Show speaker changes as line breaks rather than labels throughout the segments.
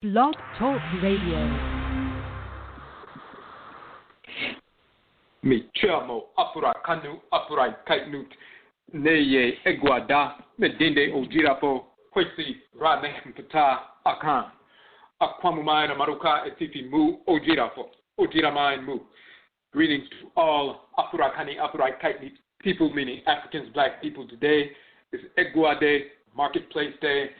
Blog Talk Radio.
Mi chiamo Afurakani, Afuraitkaitnit, Neye EGUA, Medinde Odwirafo, Kwesi, Nehem, Ptah, Akhan, Akwamuman, Amaruka, Atifi, Odwirafo, Odwiraman, Mu. Greetings to all Afurakani, Afuraitkaitnit people, meaning Africans, black people. Today is EGUA Day, Marketplace Day.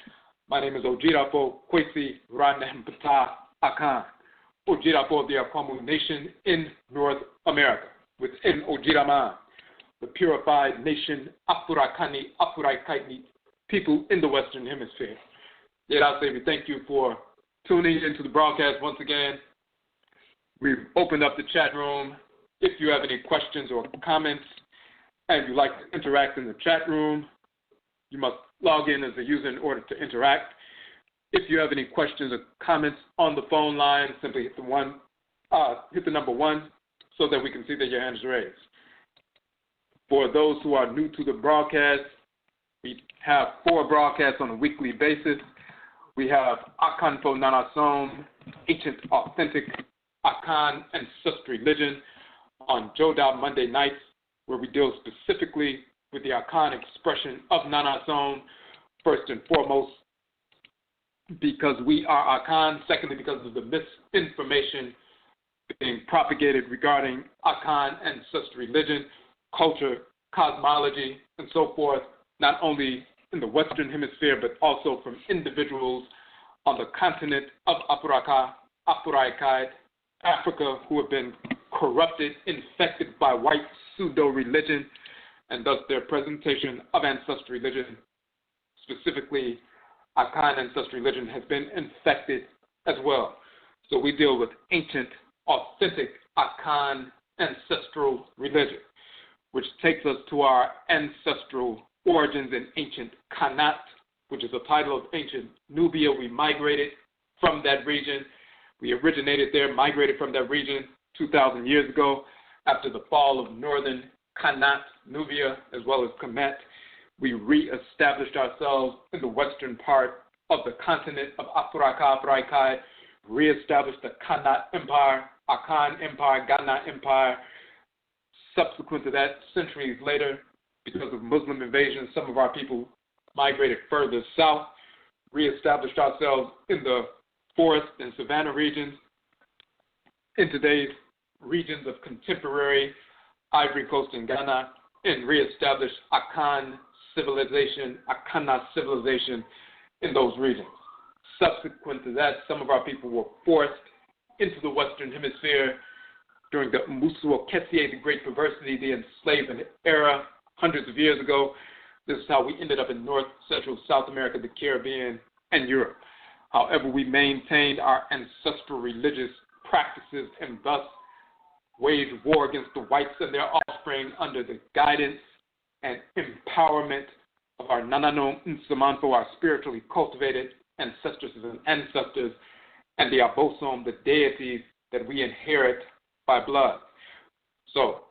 My name is Odwirafo, Kwesi, Nehem, Ptah, Akhan. Odwirafo of the Akwamu nation in North America, within Odwiraman, the purified nation, Afurakani, Afuraitkaitnit, people in the Western Hemisphere. Yet I say we thank you for tuning into the broadcast once again. We've opened up the chat room. If you have any questions or comments and you'd like to interact in the chat room, you must log in as a user in order to interact. If you have any questions or comments on the phone line, simply hit the number 1 so that we can see that your hand is raised. For those who are new to the broadcast, we have 4 broadcasts on a weekly basis. We have Akhan for Nanasom, Ancient Authentic Akhan Ancestral Religion on Joda Monday nights, where we deal specifically with the Akhan expression of Nanasom, first and foremost, because we are Akhan, secondly, because of the misinformation being propagated regarding Akhan ancestral religion, culture, cosmology, and so forth, not only in the Western Hemisphere, but also from individuals on the continent of Afuraitkaitnit, Africa, who have been corrupted, infected by white pseudo-religion, and thus their presentation of ancestral religion, specifically Akhan ancestral religion, has been infected as well. So we deal with ancient, authentic Akhan ancestral religion, which takes us to our ancestral origins in ancient Khanat, which is a title of ancient Nubia. We migrated from that region. We originated there, migrated from that region 2,000 years ago after the fall of northern Khanat, Nubia, as well as Kemet. We reestablished ourselves in the western part of the continent of Afuraitkaitnit, reestablished the Khanat Empire, Akhan Empire, Ghana Empire. Subsequent to that, centuries later, because of Muslim invasion, some of our people migrated further south, reestablished ourselves in the forest and savanna regions. In today's regions of contemporary Ivory Coast and Ghana, and reestablished Akhan civilization, Akhana civilization in those regions. Subsequent to that, some of our people were forced into the Western Hemisphere during the Musuo Kesie, the Great Perversity, the enslavement era, hundreds of years ago. This is how we ended up in North, Central, South America, the Caribbean, and Europe. However, we maintained our ancestral religious practices and thus waged war against the whites and their offspring under the guidance and empowerment of our Nanano Nsamanfo, our spiritually cultivated ancestresses and ancestors, and the Obosom, the deities that we inherit by blood. So,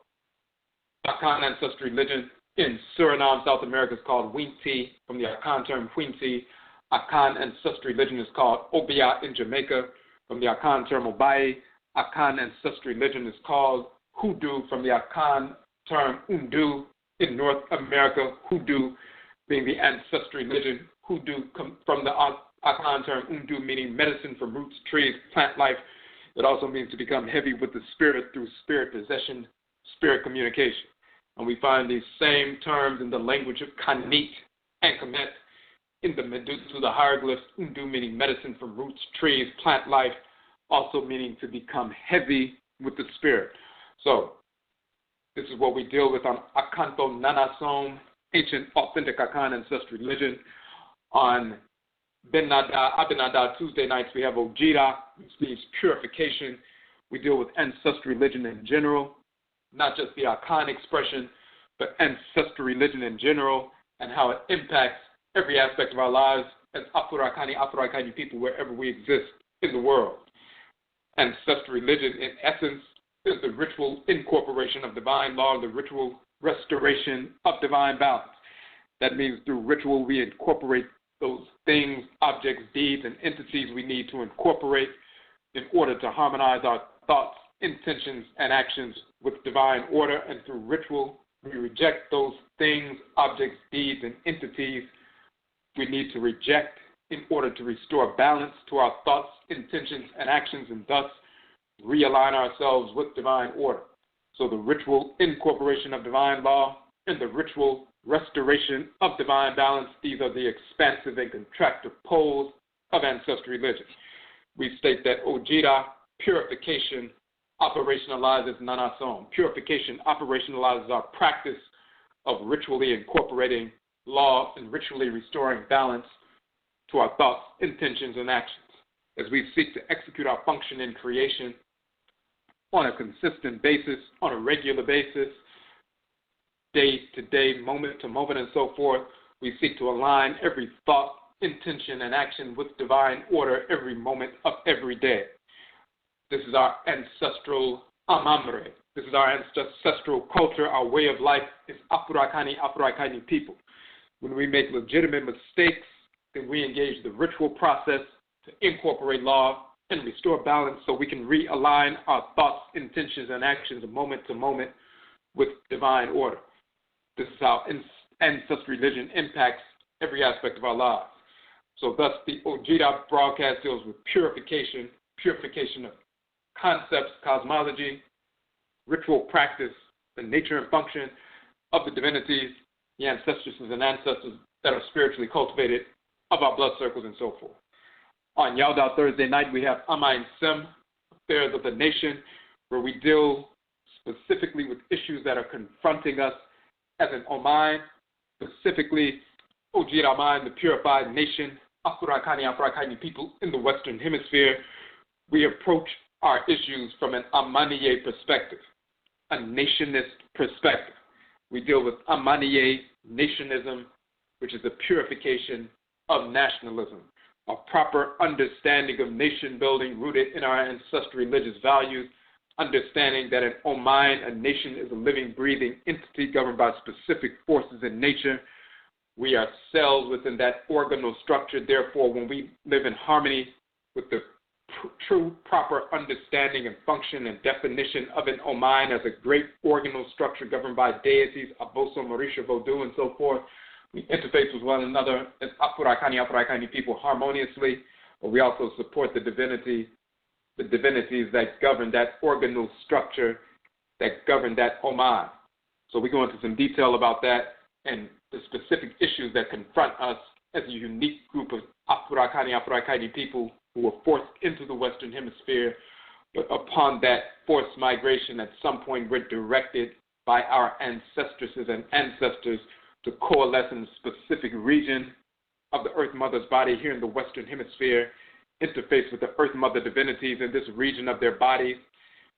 Akhan ancestral religion in Suriname, South America, is called Winti, from the Akhan term Winti. Akhan ancestral religion is called Obia in Jamaica, from the Akhan term Obai. Akhan ancestral religion is called Hoodoo, from the Akhan term Undu in North America, Hoodoo being the ancestral religion. Hoodoo from the Akhan term Undu, meaning medicine from roots, trees, plant life. It also means to become heavy with the spirit through spirit possession, spirit communication. And we find these same terms in the language of Khanit and Kemet in the Medu, through the hieroglyphs, Undu meaning medicine from roots, trees, plant life, also meaning to become heavy with the spirit. So this is what we deal with on Akhanto Nanasom, ancient authentic Akhan ancestral religion. On Abinada Tuesday nights, we have Ojira, which means purification. We deal with ancestral religion in general, not just the Akhan expression, but ancestral religion in general and how it impacts every aspect of our lives as Afuraitkaitnit people wherever we exist in the world. Ancestral religion, in essence, is the ritual incorporation of divine law, the ritual restoration of divine balance. That means through ritual we incorporate those things, objects, deeds, and entities we need to incorporate in order to harmonize our thoughts, intentions, and actions with divine order. And through ritual, we reject those things, objects, deeds, and entities we need to reject in order to restore balance to our thoughts, intentions, and actions, and thus realign ourselves with divine order. So the ritual incorporation of divine law and the ritual restoration of divine balance, these are the expansive and contractive poles of ancestral religion. We state that Ojira, purification, operationalizes Nanasom. Purification operationalizes our practice of ritually incorporating law and ritually restoring balance to our thoughts, intentions, and actions as we seek to execute our function in creation on a consistent basis, on a regular basis, day to day, moment to moment, and so forth. We seek to align every thought, intention, and action with divine order every moment of every day. This is our ancestral amamre. This is our ancestral culture. Our way of life is Afurakani, Afuraitkaitnit people. When we make legitimate mistakes, then we engage the ritual process to incorporate law and restore balance so we can realign our thoughts, intentions, and actions moment to moment with divine order. This is how ancestral religion impacts every aspect of our lives. So thus the Ojira broadcast deals with purification of concepts, cosmology, ritual practice, the nature and function of the divinities, the ancestresses and ancestors that are spiritually cultivated of our blood circles and so forth. On Yauda Thursday night, we have Amain Sim, Affairs of the Nation, where we deal specifically with issues that are confronting us as an Oman, specifically Ojira Aman, the purified nation, Afurakani, Afuraitkaitnit people in the Western Hemisphere. We approach our issues from an Amene perspective, a nationist perspective. We deal with Amene nationism, which is the purification of nationalism, a proper understanding of nation building rooted in our ancestral religious values, understanding that an Oman, a nation, is a living, breathing entity governed by specific forces in nature. We are cells within that organal structure. Therefore, when we live in harmony with the true, proper understanding and function and definition of an Oman as a great organal structure governed by deities, Obosom, Voodoo, and so forth, we interface with one another as Afurakani, Afuraitkaitnit people harmoniously, but we also support the divinities that govern that organal structure, that govern that Oman. So we go into some detail about that and the specific issues that confront us as a unique group of Afurakani, Afuraitkaitnit people who were forced into the Western Hemisphere, but upon that forced migration, at some point we're directed by our ancestresses and ancestors to coalesce in a specific region of the Earth Mother's body here in the Western Hemisphere, interface with the Earth Mother divinities in this region of their bodies,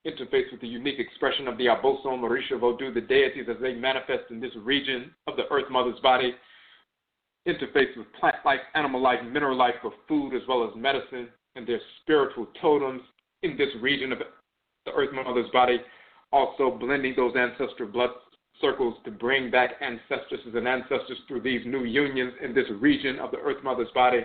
interface with the unique expression of the Obosom, Voodoo, the deities as they manifest in this region of the Earth Mother's body, interface with plant life, animal life, mineral life for food as well as medicine, and their spiritual totems in this region of the Earth Mother's body, also blending those ancestral blood circles to bring back ancestresses and ancestors through these new unions in this region of the Earth Mother's body.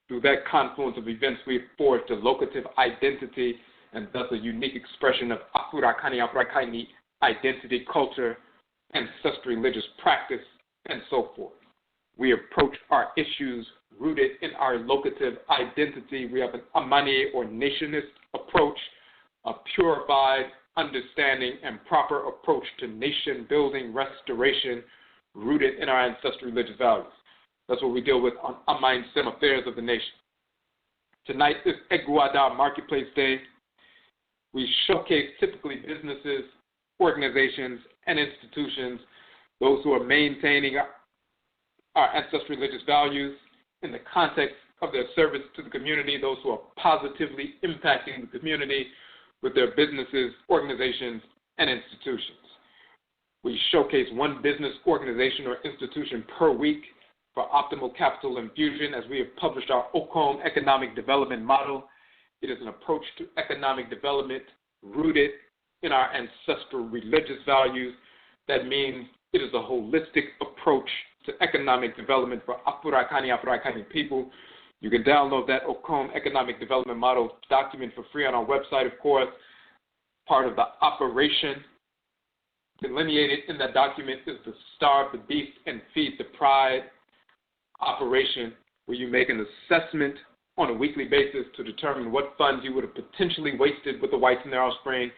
Through that confluence of events, we forged a locative identity and thus a unique expression of Afurakani, Afuraitkaitnit identity, culture, ancestral religious practice, and so forth. We approach our issues rooted in our locative identity. We have an Amene or nationist approach, a purified understanding and proper approach to nation building, restoration, rooted in our ancestral religious values. That's what we deal with on Amain Sim, Affairs of the Nation. Tonight is EGUA Marketplace Day. We showcase typically businesses, organizations, and institutions, those who are maintaining our ancestral religious values in the context of their service to the community, those who are positively impacting the community with their businesses, organizations, and institutions. We showcase one business, organization, or institution per week for optimal capital infusion as we have published our Okon economic development model. It is an approach to economic development rooted in our ancestral religious values. That means it is a holistic approach to economic development for Afuraitkaitnit people. You can download that Okom Economic Development Model document for free on our website, of course. Part of the operation delineated in that document is the Starve the Beast and Feed the Pride operation, where you make an assessment on a weekly basis to determine what funds you would have potentially wasted with the whites and their offspring,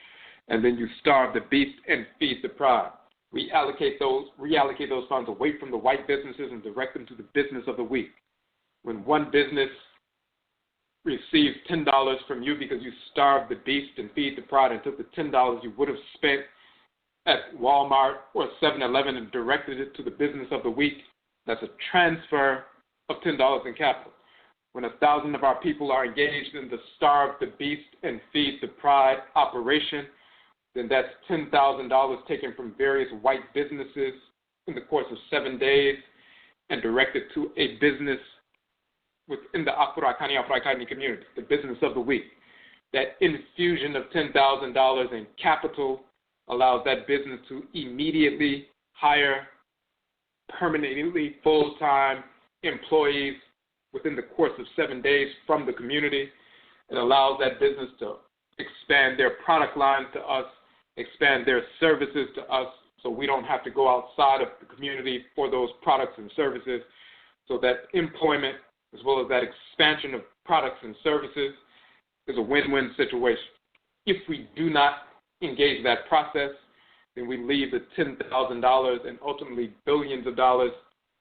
and then you starve the beast and feed the pride. We reallocate those funds away from the white businesses and direct them to the business of the week. When one business receives $10 from you because you starved the beast and feed the pride and took the $10 you would have spent at Walmart or 7-Eleven and directed it to the business of the week, that's a transfer of $10 in capital. When 1,000 of our people are engaged in the Starve the Beast and Feed the Pride operation, then that's $10,000 taken from various white businesses in the course of 7 days and directed to a business within the Afuraitkaitnit community, the business of the week. That infusion of $10,000 in capital allows that business to immediately hire permanently full-time employees within the course of 7 days from the community. It allows that business to expand their product lines to us, expand their services to us, so we don't have to go outside of the community for those products and services. So that employment, as well as that expansion of products and services, is a win-win situation. If we do not engage that process, then we leave the $10,000 and ultimately billions of dollars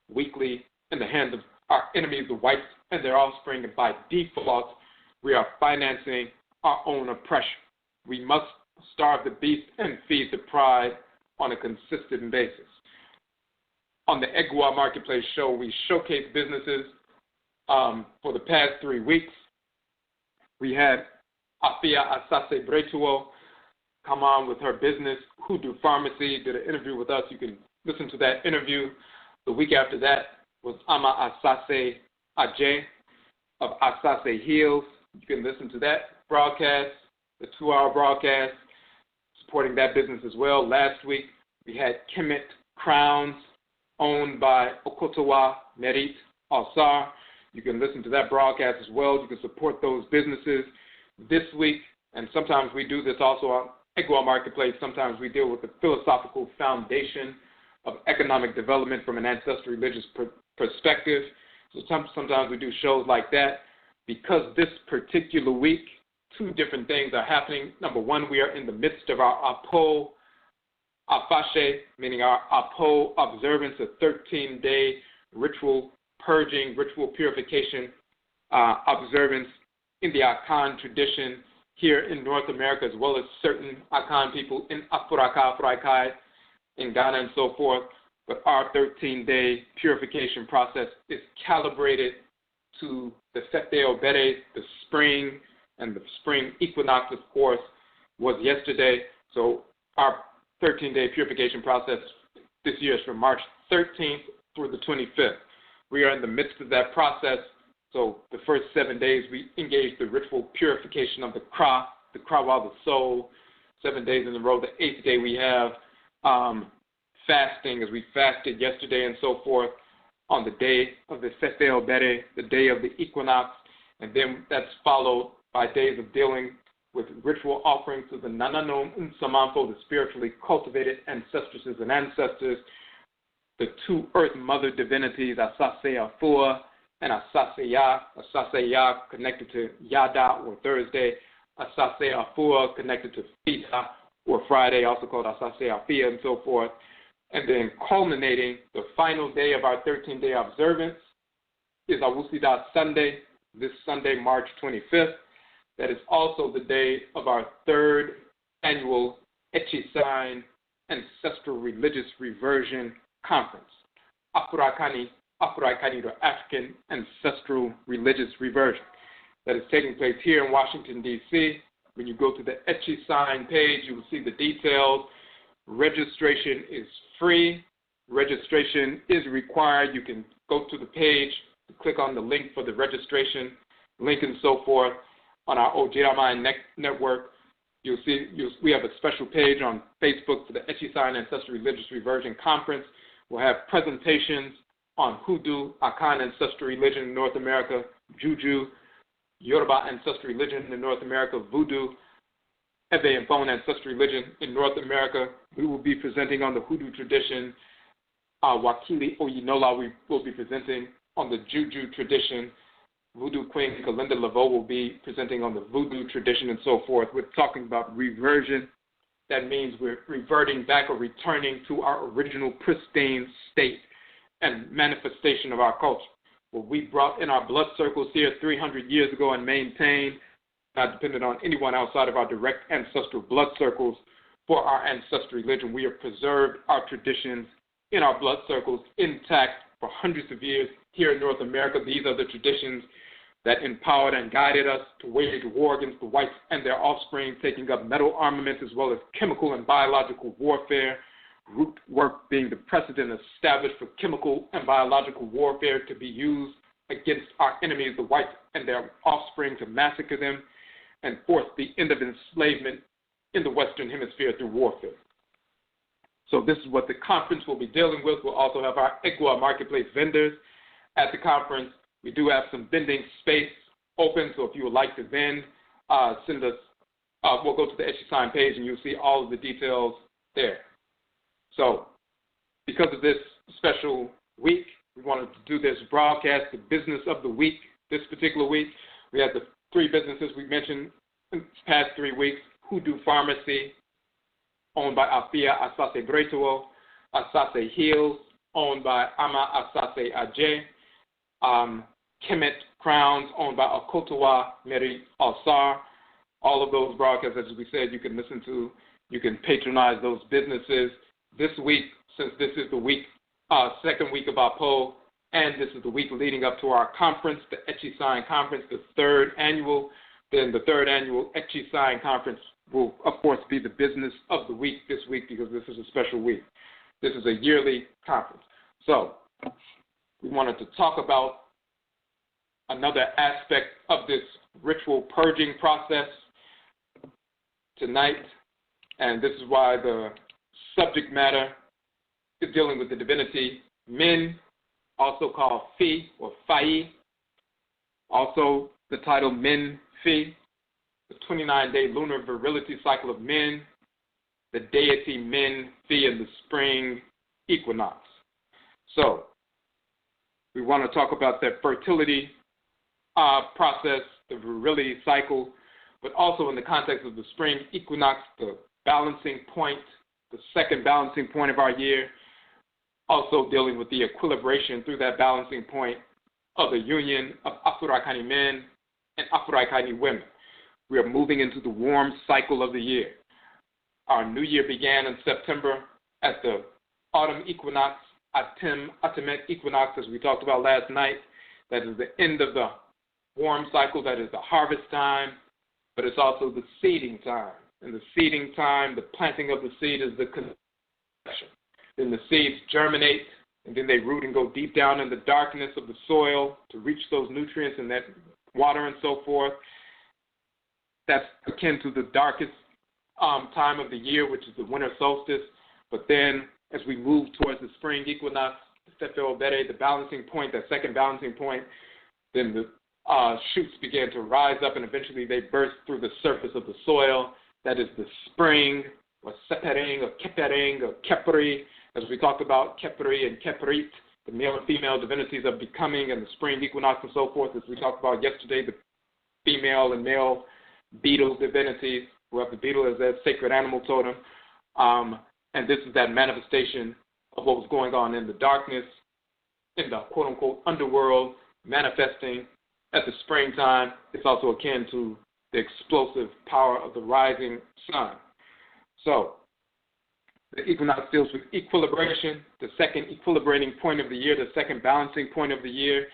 weekly in the hands of our enemies, the whites and their offspring, and by default, we are financing our own oppression. We must starve the beast and feed the pride on a consistent basis. On the EGUA Marketplace show, we showcase businesses for the past 3 weeks. We had Afia Asase Bretuo come on with her business, Hoodoo Pharmacy, did an interview with us. You can listen to that interview. The week after that was Ama Asase Ajay of Asase Heals. You can listen to that broadcast, the 2-hour broadcast, supporting that business as well. Last week, we had Kemet Crowns, owned by Okotowa Merit Alsar. You can listen to that broadcast as well. You can support those businesses this week, and sometimes we do this also on EGUA Marketplace. Sometimes we deal with the philosophical foundation of economic development from an ancestral religious perspective. So sometimes we do shows like that. Because this particular week, 2 different things are happening. Number one, we are in the midst of our Apo Afashe, meaning our Apo observance, a 13-day ritual purging, ritual purification observance in the Akhan tradition here in North America, as well as certain Akhan people in Afurakai, in Ghana and so forth. But our 13-day purification process is calibrated to the Fete Obere, the spring, and the Spring Equinox, of course, was yesterday. So our 13-day purification process this year is from March 13th through the 25th. We are in the midst of that process. So the first 7 days, we engage the ritual purification of the Kra while the soul, 7 days in a row. The 8th day, we have fasting, as we fasted yesterday and so forth, on the day of the Fete Obere, the day of the equinox, and then that's followed by days of dealing with ritual offerings to the Nananom Nsamanfo, the spiritually cultivated ancestresses and ancestors, the 2 earth mother divinities, Asase Afua and Asase Ya connected to Yada or Thursday, Asase Afua connected to Fida or Friday, also called Asase Afia and so forth. And then culminating the final day of our 13-day observance is Awusida Sunday, this Sunday, March 25th. That is also the day of our 3rd annual EGUA Ancestral Religious Reversion Conference. Afurakani, or African Ancestral Religious Reversion. That is taking place here in Washington, D.C. When you go to the EGUA page, you will see the details. Registration is free. Registration is required. You can go to the page, click on the link for the registration link and so forth. On our OBARIMA network, you'll see we have a special page on Facebook for the EGUA Ancestral Religious Reversion Conference. We'll have presentations on Hoodoo, Akhan Ancestral Religion in North America, Juju, Yoruba Ancestral Religion in North America, Voodoo, Ebe and Bone Ancestral Religion in North America. We will be presenting on the Hoodoo tradition. Wakili Oyinola we will be presenting on the Juju tradition. Voodoo Queen Kalinda Laveau will be presenting on the Voodoo tradition and so forth. We're talking about reversion. That means we're reverting back or returning to our original pristine state and manifestation of our culture. What we brought in our blood circles here 300 years ago and maintained, not dependent on anyone outside of our direct ancestral blood circles for our ancestral religion. We have preserved our traditions in our blood circles intact for hundreds of years here in North America. These are the traditions that empowered and guided us to wage war against the whites and their offspring, taking up metal armaments as well as chemical and biological warfare, root work being the precedent established for chemical and biological warfare to be used against our enemies, the whites and their offspring, to massacre them, and fourth, the end of enslavement in the Western Hemisphere through warfare. So this is what the conference will be dealing with. We'll also have our EGUA marketplace vendors at the conference. We do have some vending space open, so if you would like to vend, send us, we'll go to the EGUA page and you'll see all of the details there. So because of this special week, we wanted to do this broadcast, the business of the week, this particular week. We had the three businesses we mentioned in the past 3 weeks: Hoodoo Pharmacy, owned by Afia Asase Bretuo; Asase Hills, owned by Ama Asase Ajay; Kemet Crowns, owned by Akotowa Meri Alsar. All of those broadcasts, as we said, you can listen to, you can patronize those businesses. This week, since this is the week, second week of our poll, and this is the week leading up to our conference, the EGUA conference, the third annual, then the third annual EGUA conference will, of course, be the business of the week this week because this is a special week. This is a yearly conference. So we wanted to talk about another aspect of this ritual purging process tonight, and this is why the subject matter is dealing with the divinity Min, also called Fi or Fai, also the title Min Fi, the 29-day lunar virility cycle of Min, the deity Min Fi, and the spring equinox. So we want to talk about that fertility process, the virility cycle, but also in the context of the spring equinox, the balancing point, the second balancing point of our year, also dealing with the equilibration through that balancing point of the union of Afurakani men and Afuraitkaitnit women. We are moving into the warm cycle of the year. Our new year began in September at the autumn equinox, Atimet equinox, as we talked about last night. That is the end of the warm cycle, that is the harvest time, but it's also the seeding time. And the seeding time, the planting of the seed, is the conception. Then the seeds germinate, and then they root and go deep down in the darkness of the soil to reach those nutrients and that water and so forth. That's akin to the darkest time of the year, which is the winter solstice. But then as we move towards the spring equinox, the balancing point, that second balancing point, then the shoots begin to rise up, and eventually they burst through the surface of the soil. That is the spring, or sepering, or kepering, or kepri, as we talked about, kepri and keprit, the male and female divinities of becoming, and the spring equinox and so forth, as we talked about yesterday, the female and male beetle divinities, who have the beetle as their sacred animal totem. And this is that manifestation of what was going on in the darkness, in the quote-unquote underworld, manifesting at the springtime. It's also akin to the explosive power of the rising sun. So the equinox deals with equilibration, the second equilibrating point of the year, the second balancing point of the year.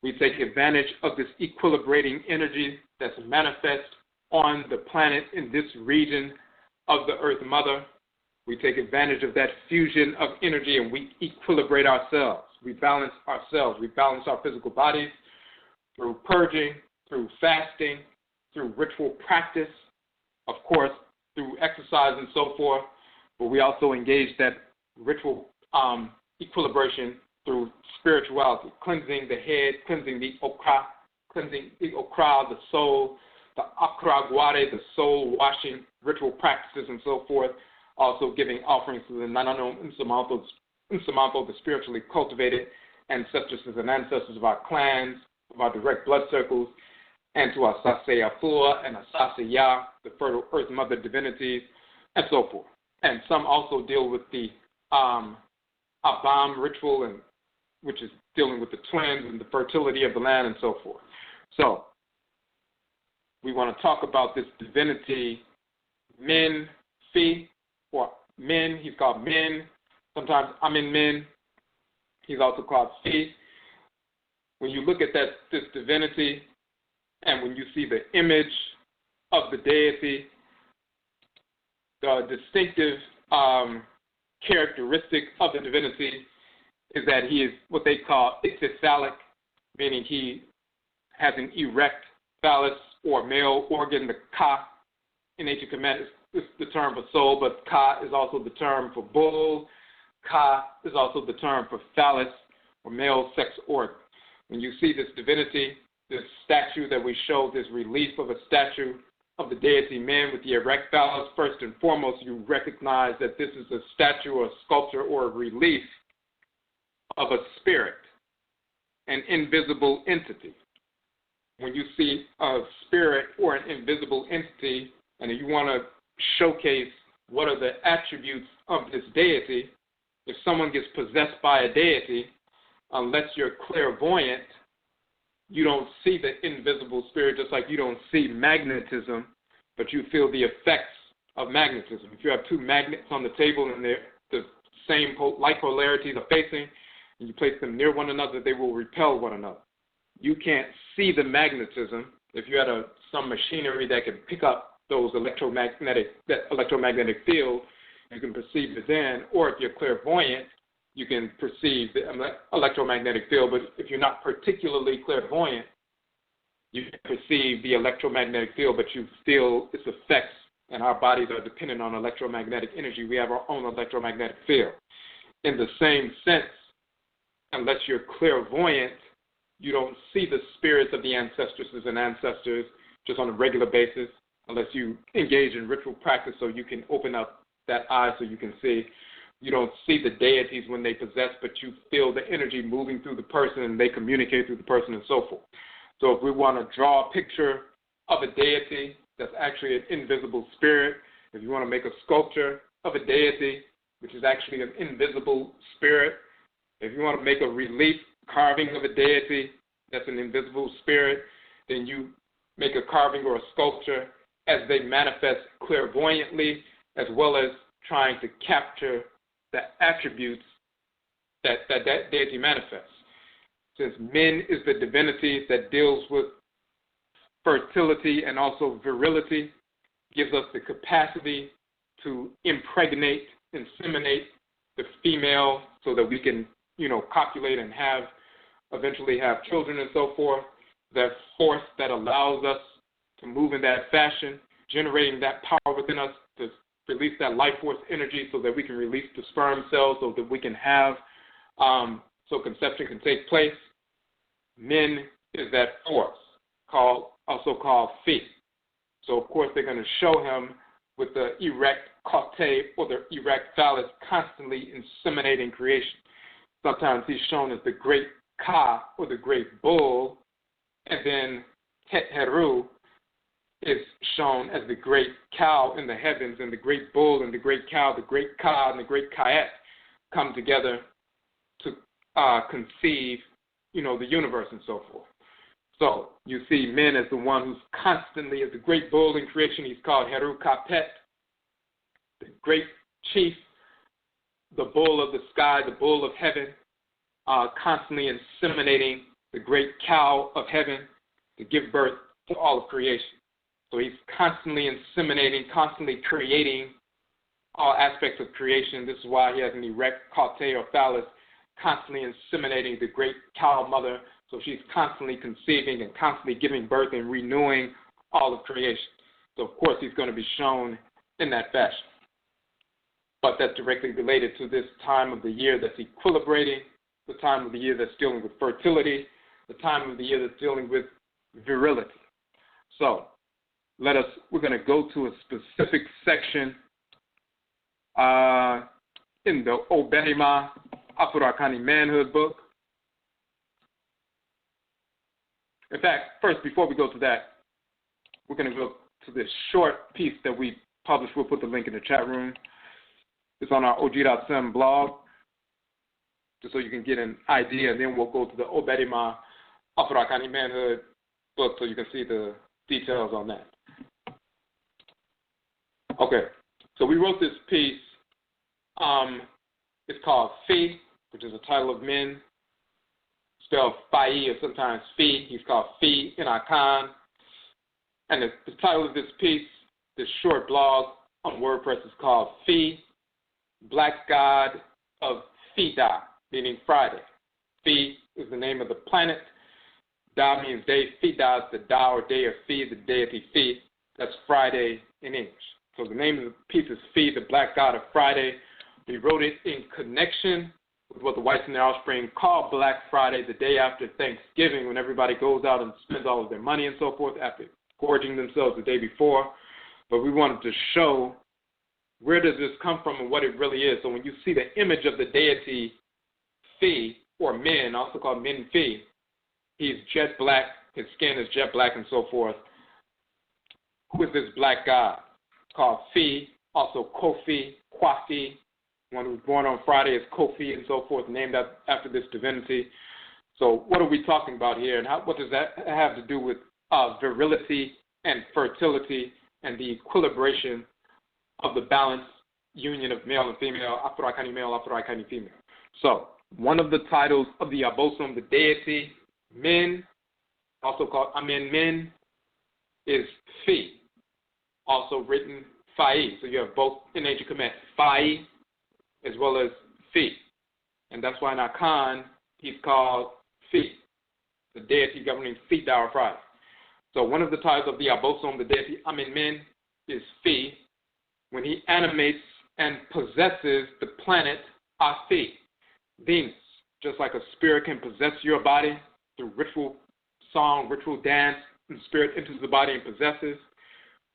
We take advantage of this equilibrating energy that's manifest on the planet in this region of the Earth Mother. We take advantage of that fusion of energy and we equilibrate ourselves. We balance ourselves. We balance our physical bodies through purging, through fasting, through ritual practice, of course, through exercise and so forth. But we also engage that ritual equilibration through spirituality, cleansing the head, cleansing the okra, the soul, the akraguare, the soul washing, ritual practices, and so forth. Also giving offerings to the Nanano Nsamanto, the spiritually cultivated ancestresses and ancestors of our clans, of our direct blood circles, and to our Sase Afua and our Sase Ya, the fertile earth mother divinities, and so forth. And some also deal with the Abam ritual, and which is dealing with the twins and the fertility of the land and so forth. So we want to talk about this divinity, Min, Fi, or Min. He's called Min. Sometimes Min. He's also called Fi. When you look at this divinity, and when you see the image of the deity, the distinctive characteristic of the divinity is that he is what they call ichthyphalic, meaning he has an erect phallus or male organ. The ka in ancient Kemet is the term for soul, but ka is also the term for bull. Ka is also the term for phallus or male sex organ. When you see this divinity, this statue that we show, this relief of a statue of the deity Min with the erect phallus, first and foremost, you recognize that this is a statue or a sculpture or a relief of a spirit, an invisible entity. When you see a spirit or an invisible entity and you want to showcase what are the attributes of this deity, if someone gets possessed by a deity, unless you're clairvoyant, you don't see the invisible spirit, just like you don't see magnetism, but you feel the effects of magnetism. If you have two magnets on the table and they're the same like polarities are facing, and you place them near one another, they will repel one another. You can't see the magnetism. If you had some machinery that can pick up those electromagnetic field, you can perceive it then, or if you're clairvoyant, you can perceive the electromagnetic field. But if you're not particularly clairvoyant, you can perceive the electromagnetic field, but you feel its effects, and our bodies are dependent on electromagnetic energy. We have our own electromagnetic field. In the same sense, unless you're clairvoyant, you don't see the spirits of the ancestresses and ancestors just on a regular basis, unless you engage in ritual practice so you can open up that eye so you can see. You don't see the deities when they possess, but you feel the energy moving through the person and they communicate through the person and so forth. So if we want to draw a picture of a deity that's actually an invisible spirit, if you want to make a sculpture of a deity, which is actually an invisible spirit, if you want to make a relief carving of a deity that's an invisible spirit, then you make a carving or a sculpture as they manifest clairvoyantly, as well as trying to capture the attributes that deity manifests. Since Min is the divinity that deals with fertility and also virility, gives us the capacity to impregnate, inseminate the female so that we can, copulate and eventually have children and so forth. That force that allows us to move in that fashion, generating that power within us to release that life force energy so that we can release the sperm cells so that we can have, so conception can take place. Min is that force, also called Fi. So, of course, they're going to show him with the erect cote or the erect phallus constantly inseminating creation. Sometimes he's shown as the great Ka or the great bull, and then Tet Heru is shown as the great cow in the heavens, and the great bull and the great cow, the great Ka and the great Kayet come together to conceive, the universe and so forth. So you see Min as the one who's constantly, as the great bull in creation, he's called Heru Kapet, the great chief, the bull of the sky, the bull of heaven, constantly inseminating the great cow of heaven to give birth to all of creation. So he's constantly inseminating, constantly creating all aspects of creation. This is why he has an erect cote or phallus, constantly inseminating the great cow mother. So she's constantly conceiving and constantly giving birth and renewing all of creation. So, of course, he's going to be shown in that fashion. But that's directly related to this time of the year that's equilibrating, the time of the year that's dealing with fertility, the time of the year that's dealing with virility. So we're going to go to a specific section in the OBARIMA Afurakani Manhood book. In fact, first, before we go to that, we're going to go to this short piece that we published. We'll put the link in the chat room. It's on our OG.sim blog, just so you can get an idea, and then we'll go to the OBARIMA Afurakani Manhood book so you can see the details on that. Okay, so we wrote this piece. It's called Fi, which is a title of men, spelled Fai or sometimes Fi. He's called Fi in Akhan. And the title of this piece, this short blog on WordPress, is called Fi, Black God of Fida, meaning Friday. Fi is the name of the planet. Da means day. Fida is the Da or day of Fi, the deity Fi. That's Friday in English. So the name of the piece is Fi, the Black God of Friday. We wrote it in connection with what the whites and their offspring call Black Friday, the day after Thanksgiving, when everybody goes out and spends all of their money and so forth after gorging themselves the day before. But we wanted to show where does this come from and what it really is. So when you see the image of the deity Fi, or Men, also called Men Fi, he's jet black, his skin is jet black and so forth. Who is this black god? Called Fi, also Kofi, Kwesi. One who was born on Friday is Kofi and so forth, named after this divinity. So what are we talking about here, and what does that have to do with virility and fertility and the equilibration of the balanced union of male and female, Afurakani male, Afuraitkaitnit female? So one of the titles of the Obosom, the deity, Men, also called Amene, is Fi, also written Fai. So you have both in ancient Kemet, Fai as well as Fi. And that's why in Akhan, he's called Fi, the deity governing Fida or Friday. So one of the titles of the Obosom, the deity Amene, is Fi, when he animates and possesses the planet Afi, Venus. Just like a spirit can possess your body through ritual song, ritual dance, and the spirit enters the body and possesses.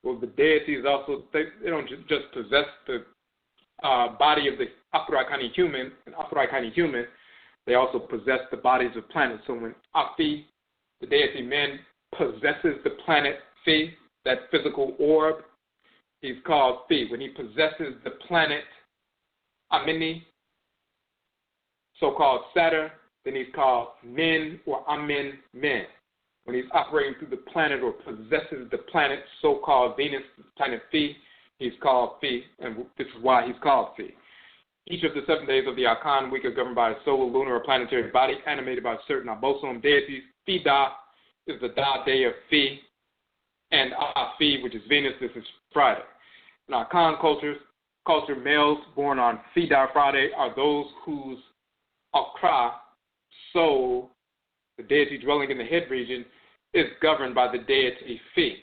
Well, the deities also, they don't just possess the body of the Afurakani human and Afuraitkaitnit human, they also possess the bodies of planets. So when Afi, the deity Men, possesses the planet Fi, that physical orb, he's called Fi. When he possesses the planet Amene, so-called Saturn, then he's called Men or Amen Men. When he's operating through the planet or possesses the planet, so-called Venus, planet Fi, he's called Fi, and this is why he's called Fi. Each of the 7 days of the Akhan week are governed by a solar, lunar, or planetary body animated by certain Obosom deities. Fida is the Da day of Fi, and Afi, which is Venus, this is Friday. In Akhan culture, males born on Fida Friday are those whose Akra, soul, the deity dwelling in the head region, is governed by the deity Fi,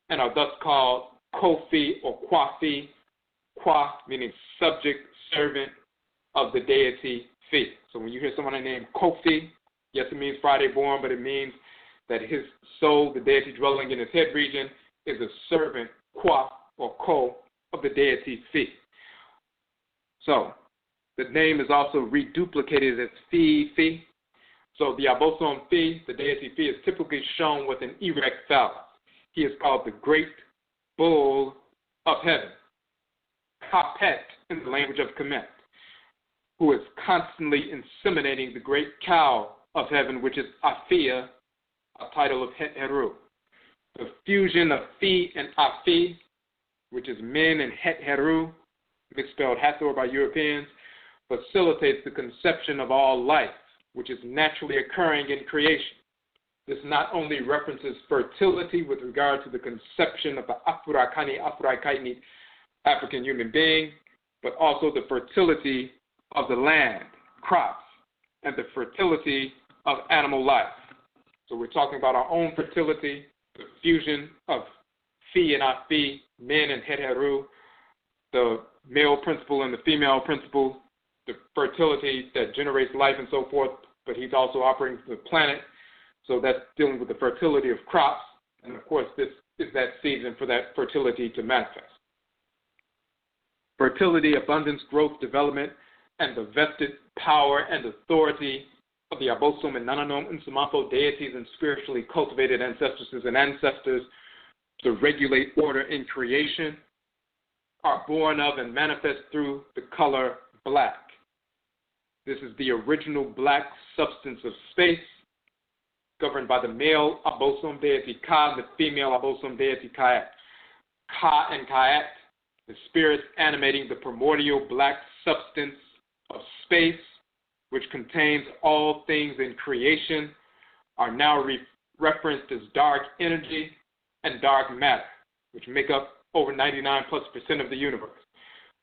and are thus called Kofi or Kwasi, Kwa meaning subject, servant of the deity Fi. So when you hear someone named Kofi, yes, it means Friday born, but it means that his soul, the deity dwelling in his head region, is a servant, Kwa or Ko, of the deity Fi. So the name is also reduplicated as Fi. So the Obosom Fi, the deity Fi, is typically shown with an erect phallus. He is called the Great Bull of Heaven, Kapet in the language of Kemet, who is constantly inseminating the great cow of heaven, which is Afia, a title of Het Heru. The fusion of Fi and Afi, which is Men and Het Heru, misspelled Hathor by Europeans, facilitates the conception of all life, which is naturally occurring in creation. This not only references fertility with regard to the conception of the Afurakani, Afuraitkaitnit African human being, but also the fertility of the land, crops, and the fertility of animal life. So we're talking about our own fertility, the fusion of Fi and Afi, Men and Het Heru, the male principle and the female principle, the fertility that generates life and so forth, but he's also operating the planet. So that's dealing with the fertility of crops. And of course, this is that season for that fertility to manifest. Fertility, abundance, growth, development, and the vested power and authority of the Obosom and Nananom and Samafo deities and spiritually cultivated ancestresses and ancestors to regulate order in creation are born of and manifest through the color black. This is the original black substance of space, governed by the male Obosom deity Ka and the female Obosom deity Kayat. Ka and Kayat, the spirits animating the primordial black substance of space, which contains all things in creation, are now referenced as dark energy and dark matter, which make up over 99+% of the universe.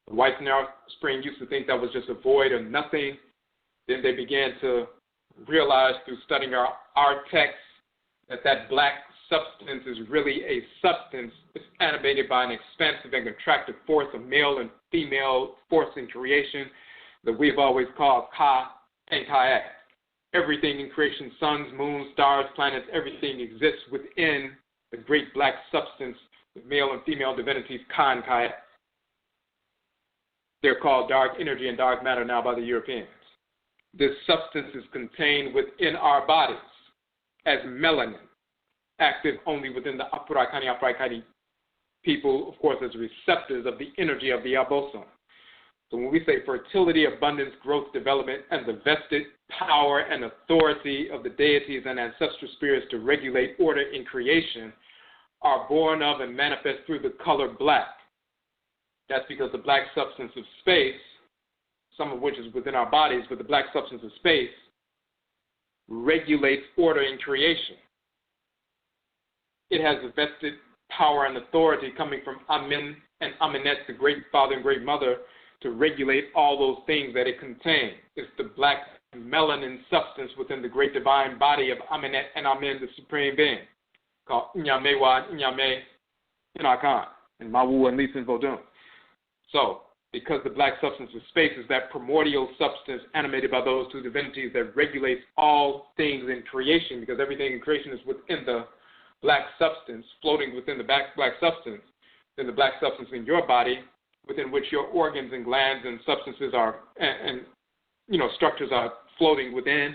The whites in our spring used to think that was just a void or nothing. Then they began to realize through studying our text that black substance is really a substance. It's animated by an expansive and contractive force, a male and female force in creation that we've always called Ka and Kayat. Everything in creation, suns, moons, stars, planets, everything exists within the great black substance, the male and female divinities Ka and Kayat. They're called dark energy and dark matter now by the Europeans. This substance is contained within our bodies as melanin, active only within the Afuraitkaitnit people, of course, as receptors of the energy of the Obosom. So when we say fertility, abundance, growth, development, and the vested power and authority of the deities and ancestral spirits to regulate order in creation are born of and manifest through the color black. That's because the black substance of space, some of which is within our bodies, but the black substance of space regulates order in creation. It has a vested power and authority coming from Amene and Amene, the great father and great mother, to regulate all those things that it contains. It's the black melanin substance within the great divine body of Amene and Amen, the supreme being, called Nyamewa, Nyame, and Akhan, and Mawu and Lisan Vodun. So, because the black substance of space is that primordial substance animated by those two divinities that regulates all things in creation, because everything in creation is within the black substance, floating within the black substance, then the black substance in your body, within which your organs and glands and substances are, and structures are floating within,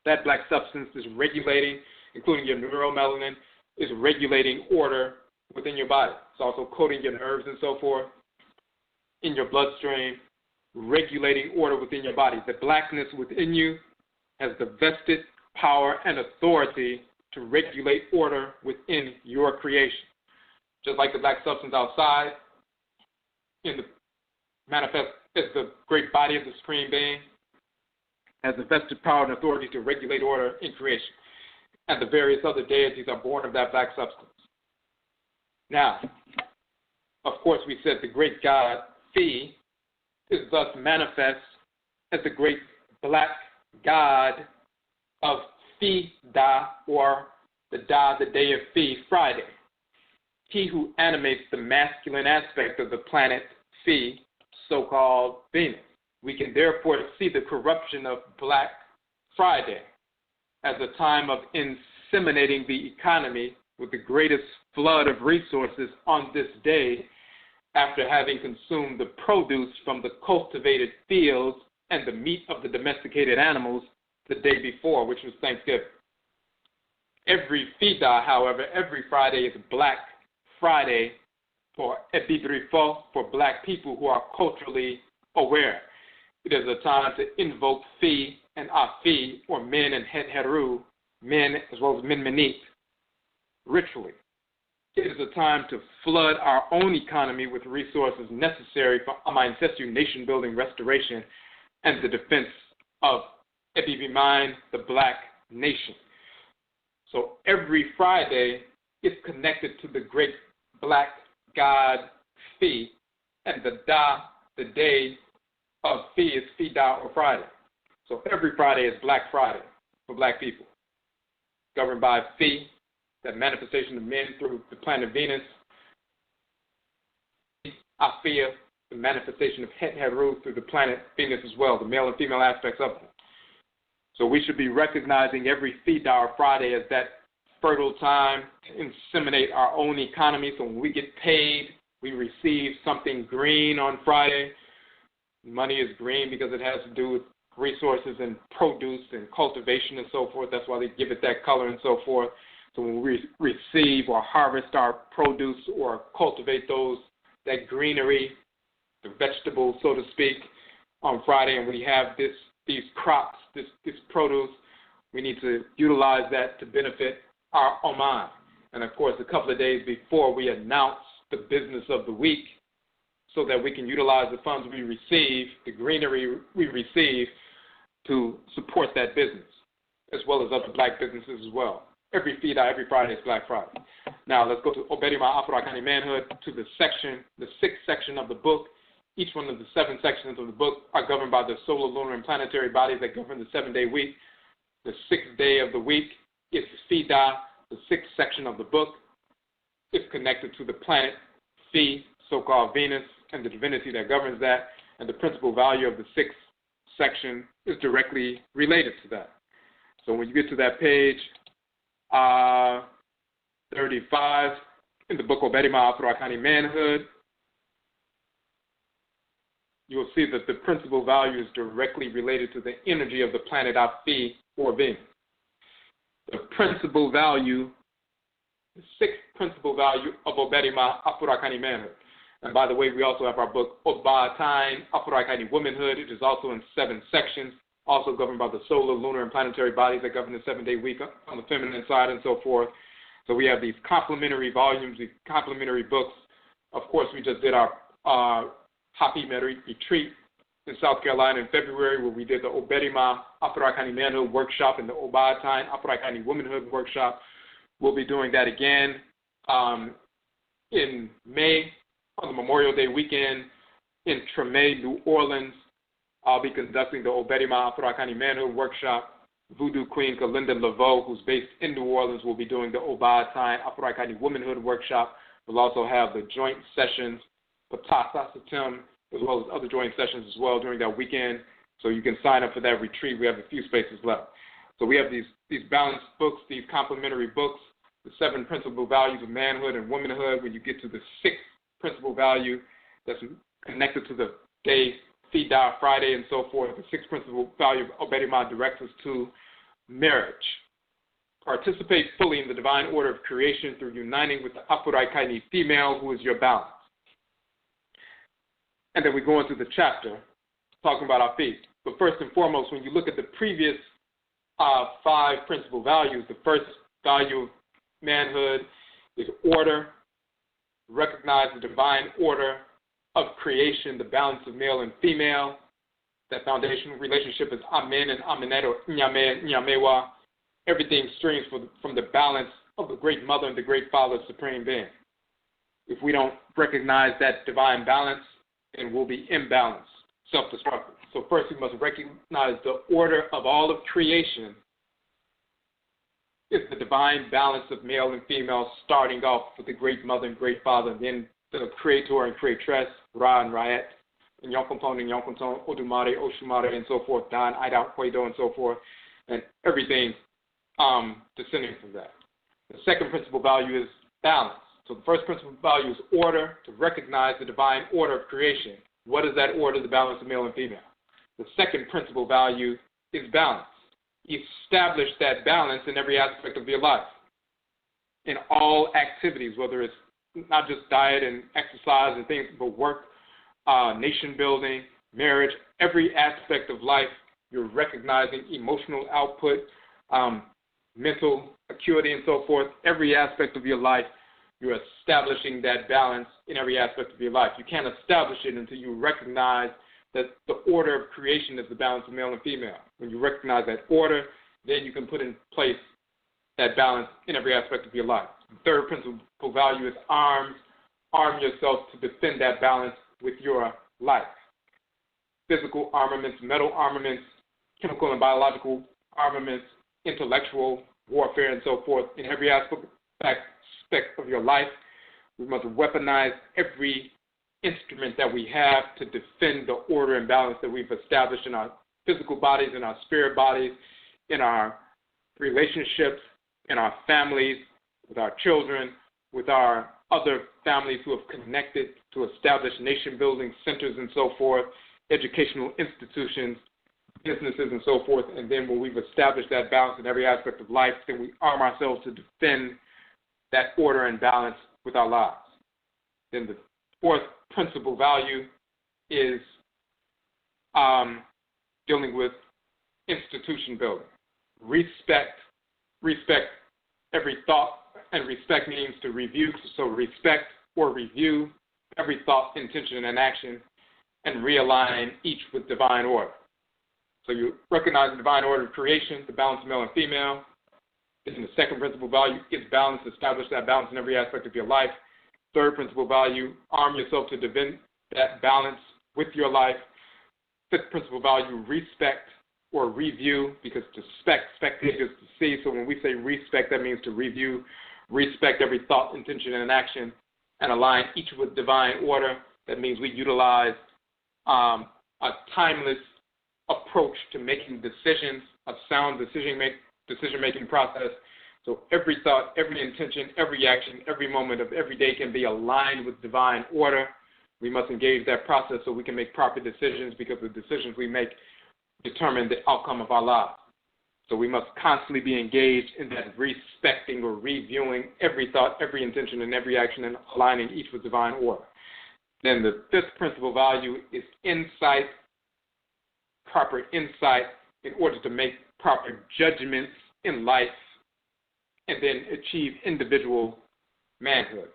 that black substance is regulating, including your neuromelanin, is regulating order within your body. It's also coating your nerves and so forth in your bloodstream, regulating order within your body. The blackness within you has the vested power and authority to regulate order within your creation. Just like the black substance outside in the manifest as the great body of the Supreme Being, has the vested power and authority to regulate order in creation. And the various other deities are born of that black substance. Now, of course, we said the great god Fi is thus manifest as the great black god of Fida, or the day of Fi, Friday. He who animates the masculine aspect of the planet Fi, so-called Venus. We can therefore see the corruption of Black Friday as a time of inseminating the economy with the greatest flood of resources on this day, after having consumed the produce from the cultivated fields and the meat of the domesticated animals the day before, which was Thanksgiving. Every Fida, however, every Friday is Black Friday for Odwirafo, for black people who are culturally aware. It is a time to invoke Fi and Afi, or men and Het Heru, men as well as Menmenit, ritually. It is a time to flood our own economy with resources necessary for our ancestral nation-building restoration and the defense of Obosom, the black nation. So every Friday is connected to the great black god Fi, and the day of Fi is Fida, or Friday. So every Friday is Black Friday for black people, governed by Fi, that manifestation of men through the planet Venus, Afia, the manifestation of Het Heru through the planet Venus as well, the male and female aspects of it. So we should be recognizing every Fida or Friday as that fertile time to inseminate our own economy. So when we get paid, we receive something green on Friday. Money is green because it has to do with resources and produce and cultivation and so forth. That's why they give it that color and so forth. So when we receive or harvest our produce or cultivate that greenery, the vegetables, so to speak, on Friday, and we have these crops, this produce, we need to utilize that to benefit our Oman. And of course, a couple of days before, we announce the business of the week so that we can utilize the funds we receive, the greenery we receive, to support that business, as well as other black businesses as well. Every Fida, every Friday is Black Friday. Now let's go to OBARIMA, Afurakani Manhood, to the sixth section of the book. Each one of the 7 sections of the book are governed by the solar, lunar, and planetary bodies that govern the 7-day week. The 6th day of the week is Fida. The 6th section of the book is connected to the planet Phi, so-called Venus, and the divinity that governs that. And the principal value of the 6th section is directly related to that. So when you get to that page 35 in the book OBARIMA, Afurakani Manhood, you will see that the principal value is directly related to the energy of the planet Afi or Venus. The principal value, the 6th principal value of OBARIMA, Afurakani Manhood. And by the way, we also have our book OBAATAN, Afuraitkaitnit Womanhood. It is also in 7 sections, also governed by the solar, lunar, and planetary bodies that govern the 7-day week on the feminine side and so forth. So we have these complementary volumes, these complementary books. Of course, we just did our Happy retreat in South Carolina in February, where we did the OBARIMA Afurakani Manhood workshop and the OBAATAN Afuraitkaitnit Womanhood workshop. We'll be doing that again in May on the Memorial Day weekend in Treme, New Orleans. I'll be conducting the OBARIMA Afurakani Manhood workshop. Voodoo Queen Kalinda Laveau, who's based in New Orleans, will be doing the OBAATAN Afuraitkaitnit Womanhood workshop. We'll also have the joint sessions, Ptah, as well as other joint sessions as well during that weekend. So you can sign up for that retreat. We have a few spaces left. So we have these balanced books, these complementary books, the 7 principal values of manhood and womanhood. When you get to the 6th principal value that's connected to the day, Fida, Friday, and so forth, the 6th principal value of OBARIMA directs us to marriage. Participate fully in the divine order of creation through uniting with the Afuraitkaitnit female, who is your balance. And then we go into the chapter talking about our feet. But first and foremost, when you look at the previous 5 principal values, the first value of manhood is order. Recognize the divine order of creation, the balance of male and female. That foundational relationship is Amene and Ameneda, or Nyame and Nyamewa. Everything streams from the balance of the great mother and the great father, supreme being. If we don't recognize that divine balance, then we'll be imbalanced, self-destructive. So first we must recognize the order of all of creation is the divine balance of male and female, starting off with the great mother and great father, and then the creator and creatress, Ra and Raet, and Yonkonton and Yonkonton, Odumare, Oshumare, and so forth, Dan, Ida, Kwedo, and so forth, and everything descending from that. The second principal value is balance. So the first principal value is order, to recognize the divine order of creation. What is that order? The balance of male and female. The second principal value is balance. Establish that balance in every aspect of your life, in all activities, whether it's not just diet and exercise and things, but work, nation building, marriage, every aspect of life. You're recognizing emotional output, mental acuity, and so forth. Every aspect of your life, you're establishing that balance in every aspect of your life. You can't establish it until you recognize that the order of creation is the balance of male and female. When you recognize that order, then you can put in place that balance in every aspect of your life. The third principal value is arms. Arm yourself to defend that balance with your life. Physical armaments, mental armaments, chemical and biological armaments, intellectual warfare, and so forth. In every aspect of your life, we must weaponize every instrument that we have to defend the order and balance that we've established in our physical bodies, in our spirit bodies, in our relationships, in our families, with our children, with our other families who have connected to establish nation-building centers and so forth, educational institutions, businesses and so forth. And then when we've established that balance in every aspect of life, then we arm ourselves to defend that order and balance with our lives. Then the fourth principal value is dealing with institution building. Respect every thought, and respect means to review. So respect or review every thought, intention, and action, and realign each with divine order. So you recognize the divine order of creation, the balance of male and female. And the second principal value is balance. Establish that balance in every aspect of your life. Third principal value, arm yourself to defend that balance with your life. Fifth principal value, respect or review, because to spectate is to see. So when we say respect, that means to review, respect every thought, intention, and action, and align each with divine order. That means we utilize a timeless approach to making decisions, a sound decision-making process. So every thought, every intention, every action, every moment of every day can be aligned with divine order. We must engage that process so we can make proper decisions, because the decisions we make determine the outcome of our lives. So we must constantly be engaged in that respecting or reviewing every thought, every intention, and every action, and aligning each with divine order. Then the fifth principal value is insight, proper insight in order to make proper judgments in life and then achieve individual manhood.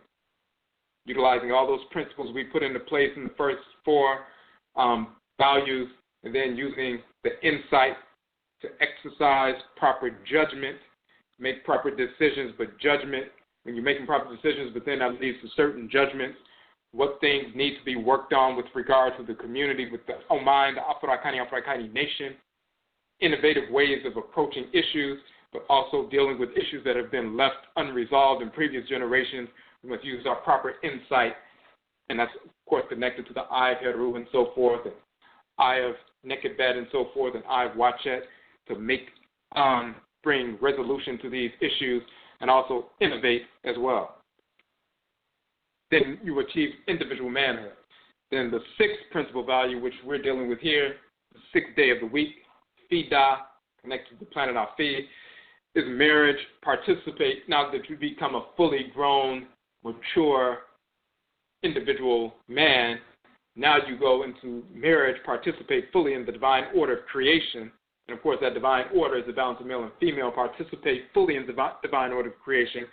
Utilizing all those principles we put into place in the first four values, and then using the insight to exercise proper judgment, make proper decisions, but judgment, when you're making proper decisions, but then that leads to certain judgments, what things need to be worked on with regard to the community, with the Oman, the Afuraitkaitnit nation, innovative ways of approaching issues, but also dealing with issues that have been left unresolved in previous generations. We must use our proper insight, and that's, of course, connected to the Eye of Heru and so forth, and Eye of Nekebet and so forth, and Eye of Wachet, to bring resolution to these issues and also innovate as well. Then you achieve individual manhood. Then the sixth principal value, which we're dealing with here, the sixth day of the week, Fida, connected to the planet Afi, is marriage. Participate, now that you become a fully grown, mature individual man, now you go into marriage, participate fully in the divine order of creation. And of course, that divine order is the balance of male and female. Participate fully in the divine order of creation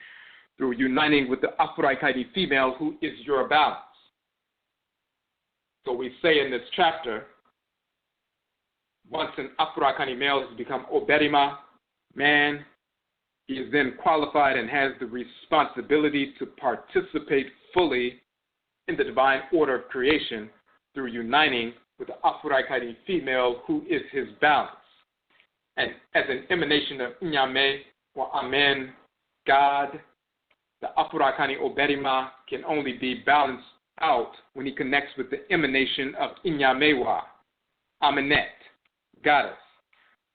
through uniting with the Afuraitkaitnit female, who is your balance. So we say in this chapter, once an Afurakani male has become OBARIMA, man, he is then qualified and has the responsibility to participate fully in the divine order of creation through uniting with the Afuraitkaitnit female, who is his balance. And as an emanation of Inyame or Amen, God, the Afurakani OBARIMA can only be balanced out when he connects with the emanation of Inyamewa, Amene, goddess,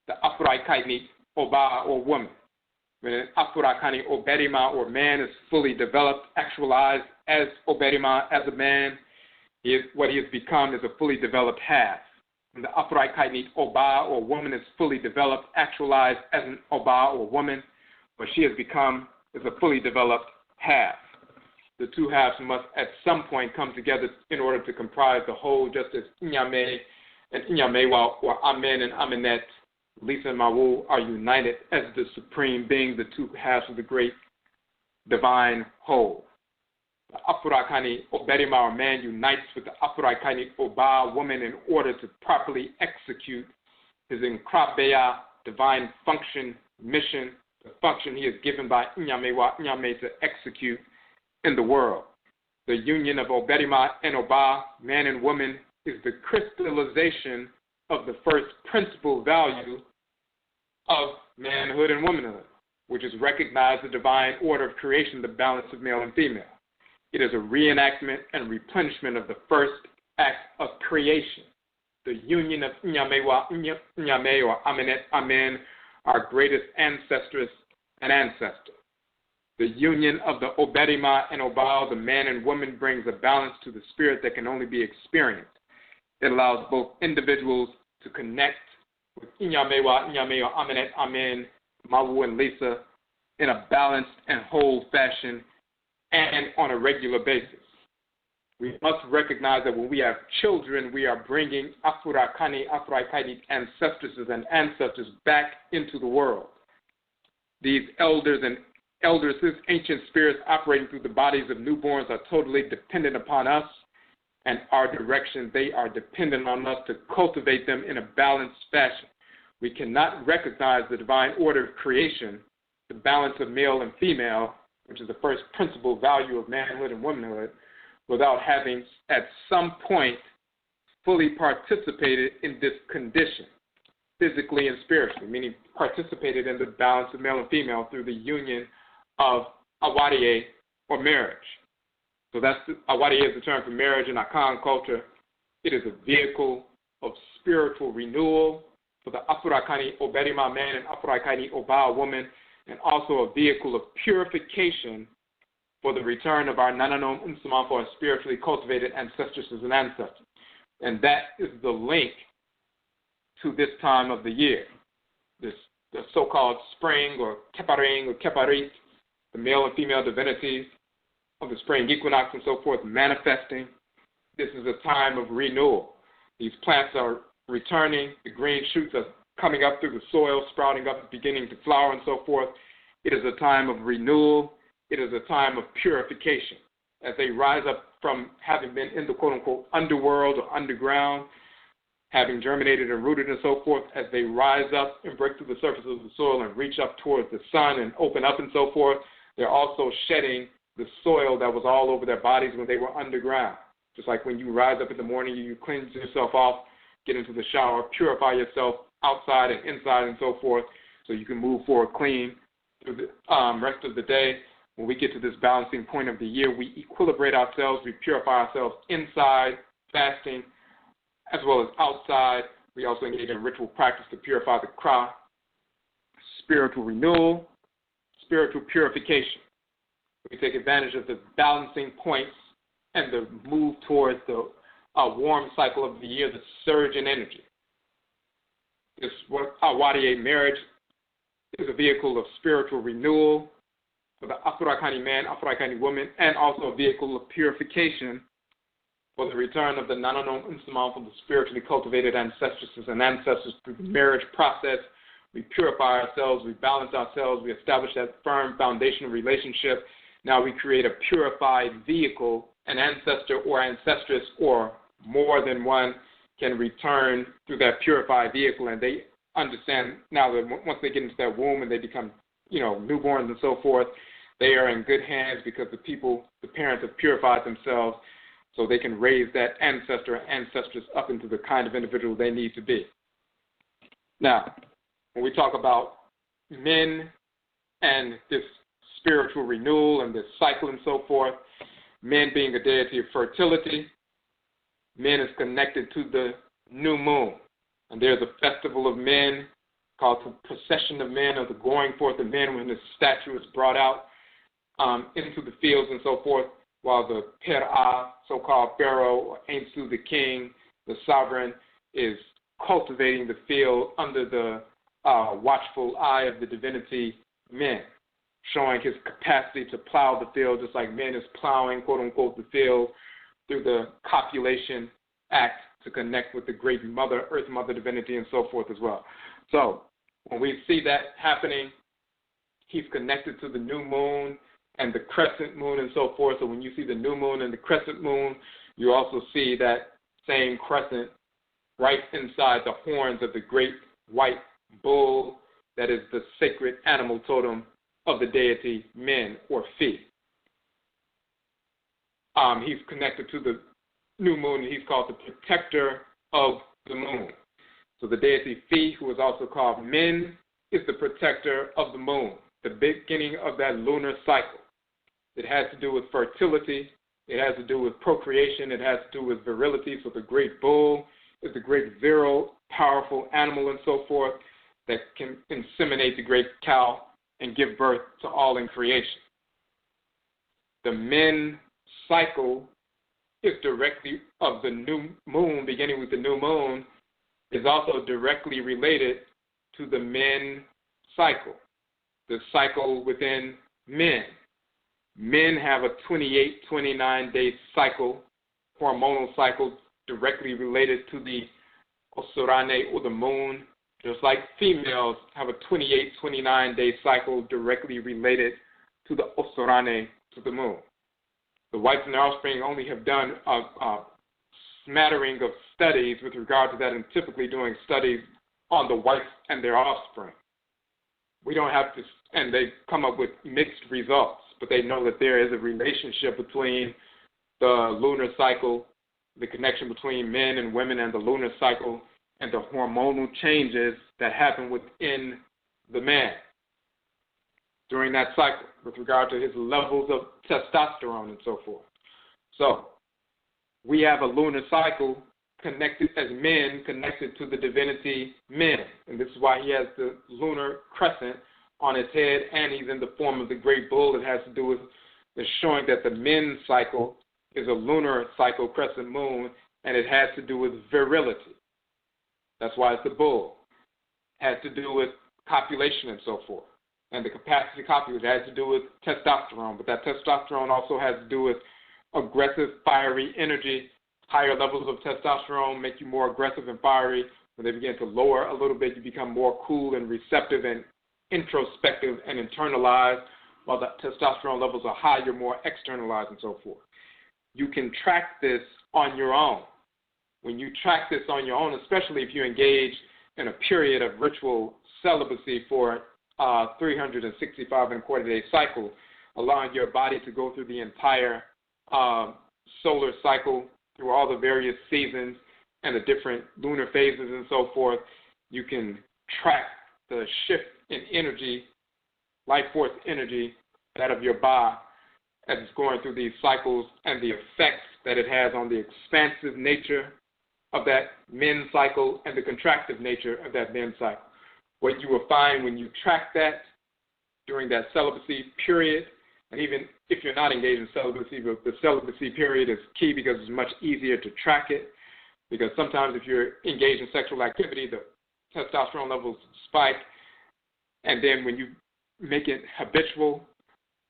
the Afuraitkaitnit Oba or woman. When an Afurakani OBARIMA or man is fully developed, actualized as OBARIMA, as a man, what he has become is a fully developed half. When the Afuraitkaitnit Oba or woman is fully developed, actualized as an Oba or woman, what she has become is a fully developed half. The two halves must at some point come together in order to comprise the whole, just as Inyame and Inyamewa or Amen and Amenet, Lisa and Mawu are united as the supreme being, the two halves of the great divine whole. The Afurakani OBARIMA or man unites with the Afuraitkaitnit Oba woman in order to properly execute his Nkrabeya divine function, mission, the function he is given by Inyamewa Inyame to execute in the world. The union of OBARIMA and Oba, man and woman, is the crystallization of the first principal value of manhood and womanhood, which is recognized the divine order of creation, the balance of male and female. It is a reenactment and replenishment of the first act of creation, the union of Nyame or Amene, Amen, our greatest ancestress and ancestor. The union of the OBARIMA and OBAATAN, the man and woman, brings a balance to the spirit that can only be experienced. It allows both individuals to connect with Nyame or Amene, Amen, Mawu and Lisa in a balanced and whole fashion and on a regular basis. We must recognize that when we have children, we are bringing Afurakani, Afuraitkaitnit ancestresses and ancestors back into the world. These elders and eldresses, ancient spirits operating through the bodies of newborns, are totally dependent upon us and our direction. They are dependent on us to cultivate them in a balanced fashion. We cannot recognize the divine order of creation, the balance of male and female, which is the first principal value of manhood and womanhood, without having at some point fully participated in this condition, physically and spiritually, meaning participated in the balance of male and female through the union of awadiye or marriage. So that's awadiye is the term for marriage in Akhan culture. It is a vehicle of spiritual renewal for the Afurakani OBARIMA man and Afuraitkaitnit OBAA woman, and also a vehicle of purification for the return of our Nananom Unsaman, for our spiritually cultivated ancestresses and ancestors. And that is the link to this time of the year, the so-called spring or keparing or keparit, the male and female divinities of the spring equinox and so forth manifesting. This is a time of renewal. These plants are returning, the green shoots are coming up through the soil, sprouting up, beginning to flower and so forth. It is a time of renewal. It is a time of purification. As they rise up from having been in the quote-unquote underworld or underground, having germinated and rooted and so forth, as they rise up and break through the surface of the soil and reach up towards the sun and open up and so forth, they're also shedding the soil that was all over their bodies when they were underground. Just like when you rise up in the morning, you cleanse yourself off, get into the shower, purify yourself outside and inside and so forth, so you can move forward clean through the rest of the day. When we get to this balancing point of the year, we equilibrate ourselves, we purify ourselves inside, fasting, as well as outside. We also engage in ritual practice to purify the kra, spiritual renewal, spiritual purification. We take advantage of the balancing points and the move towards the warm cycle of the year, the surge in energy. This Awadiye marriage is a vehicle of spiritual renewal for the Afurakani man, Afuraitkaitnit woman, and also a vehicle of purification for the return of the Nananom Unsaman, for the spiritually cultivated ancestresses and ancestors through the marriage process. We purify ourselves, we balance ourselves, we establish that firm foundational relationship. Now we create a purified vehicle. An ancestor or ancestress or more than one can return through that purified vehicle, and they understand now that once they get into that womb and they become, newborns and so forth, they are in good hands because the parents have purified themselves so they can raise that ancestor or ancestress up into the kind of individual they need to be. Now, when we talk about men and this spiritual renewal and this cycle and so forth, men being a deity of fertility, men is connected to the new moon. And there's a festival of men called the procession of men, or the going forth of men, when the statue is brought out into the fields and so forth, while the Ptah, so-called pharaoh, or Ainsu, the king, the sovereign, is cultivating the field under the watchful eye of the divinity men, showing his capacity to plow the field just like men is plowing, quote-unquote, the field through the copulation act to connect with the great mother, earth mother divinity and so forth as well. So when we see that happening, he's connected to the new moon and the crescent moon and so forth. So when you see the new moon and the crescent moon, you also see that same crescent right inside the horns of the great white bull that is the sacred animal totem of the deity Men or Fi. He's connected to the new moon, and he's called the protector of the moon. So the deity Fi, who is also called Men, is the protector of the moon, the beginning of that lunar cycle. It has to do with fertility, It has to do with procreation. It has to do with virility. So the great bull is the great virile, powerful animal and so forth that can inseminate the great cow and give birth to all in creation. The men cycle is directly of the new moon, beginning with the new moon, is also directly related to the men cycle, the cycle within men. Men have a 28, 29-day cycle, hormonal cycle, directly related to the Osorane or the moon, just like females have a 28, 29-day cycle directly related to the Osorane, to the moon. The whites and their offspring only have done a smattering of studies with regard to that, and typically doing studies on the whites and their offspring. We don't have to, and they come up with mixed results, but they know that there is a relationship between the lunar cycle, the connection between men and women and the lunar cycle, and the hormonal changes that happen within the man during that cycle with regard to his levels of testosterone and so forth. So we have a lunar cycle connected as men, connected to the divinity men. And this is why he has the lunar crescent on his head, and he's in the form of the great bull. It has to do with the showing that the men cycle is a lunar cycle, crescent moon, and it has to do with virility. That's why it's the bull. It has to do with copulation and so forth. And the capacity to copulate has to do with testosterone, but that testosterone also has to do with aggressive, fiery energy. Higher levels of testosterone make you more aggressive and fiery. When they begin to lower a little bit, you become more cool and receptive and introspective and internalized. While the testosterone levels are high, you're more externalized and so forth. You can track this on your own. When you track this on your own, especially if you engage in a period of ritual celibacy for 365 and a quarter day cycle, allowing your body to go through the entire solar cycle, through all the various seasons and the different lunar phases and so forth, you can track the shift in energy, life force energy, that of your body as it's going through these cycles, and the effects that it has on the expansive nature of that men cycle and the contractive nature of that men cycle. What you will find when you track that during that celibacy period, and even if you're not engaged in celibacy, but the celibacy period is key because it's much easier to track it, because sometimes if you're engaged in sexual activity, the testosterone levels spike, and then when you make it habitual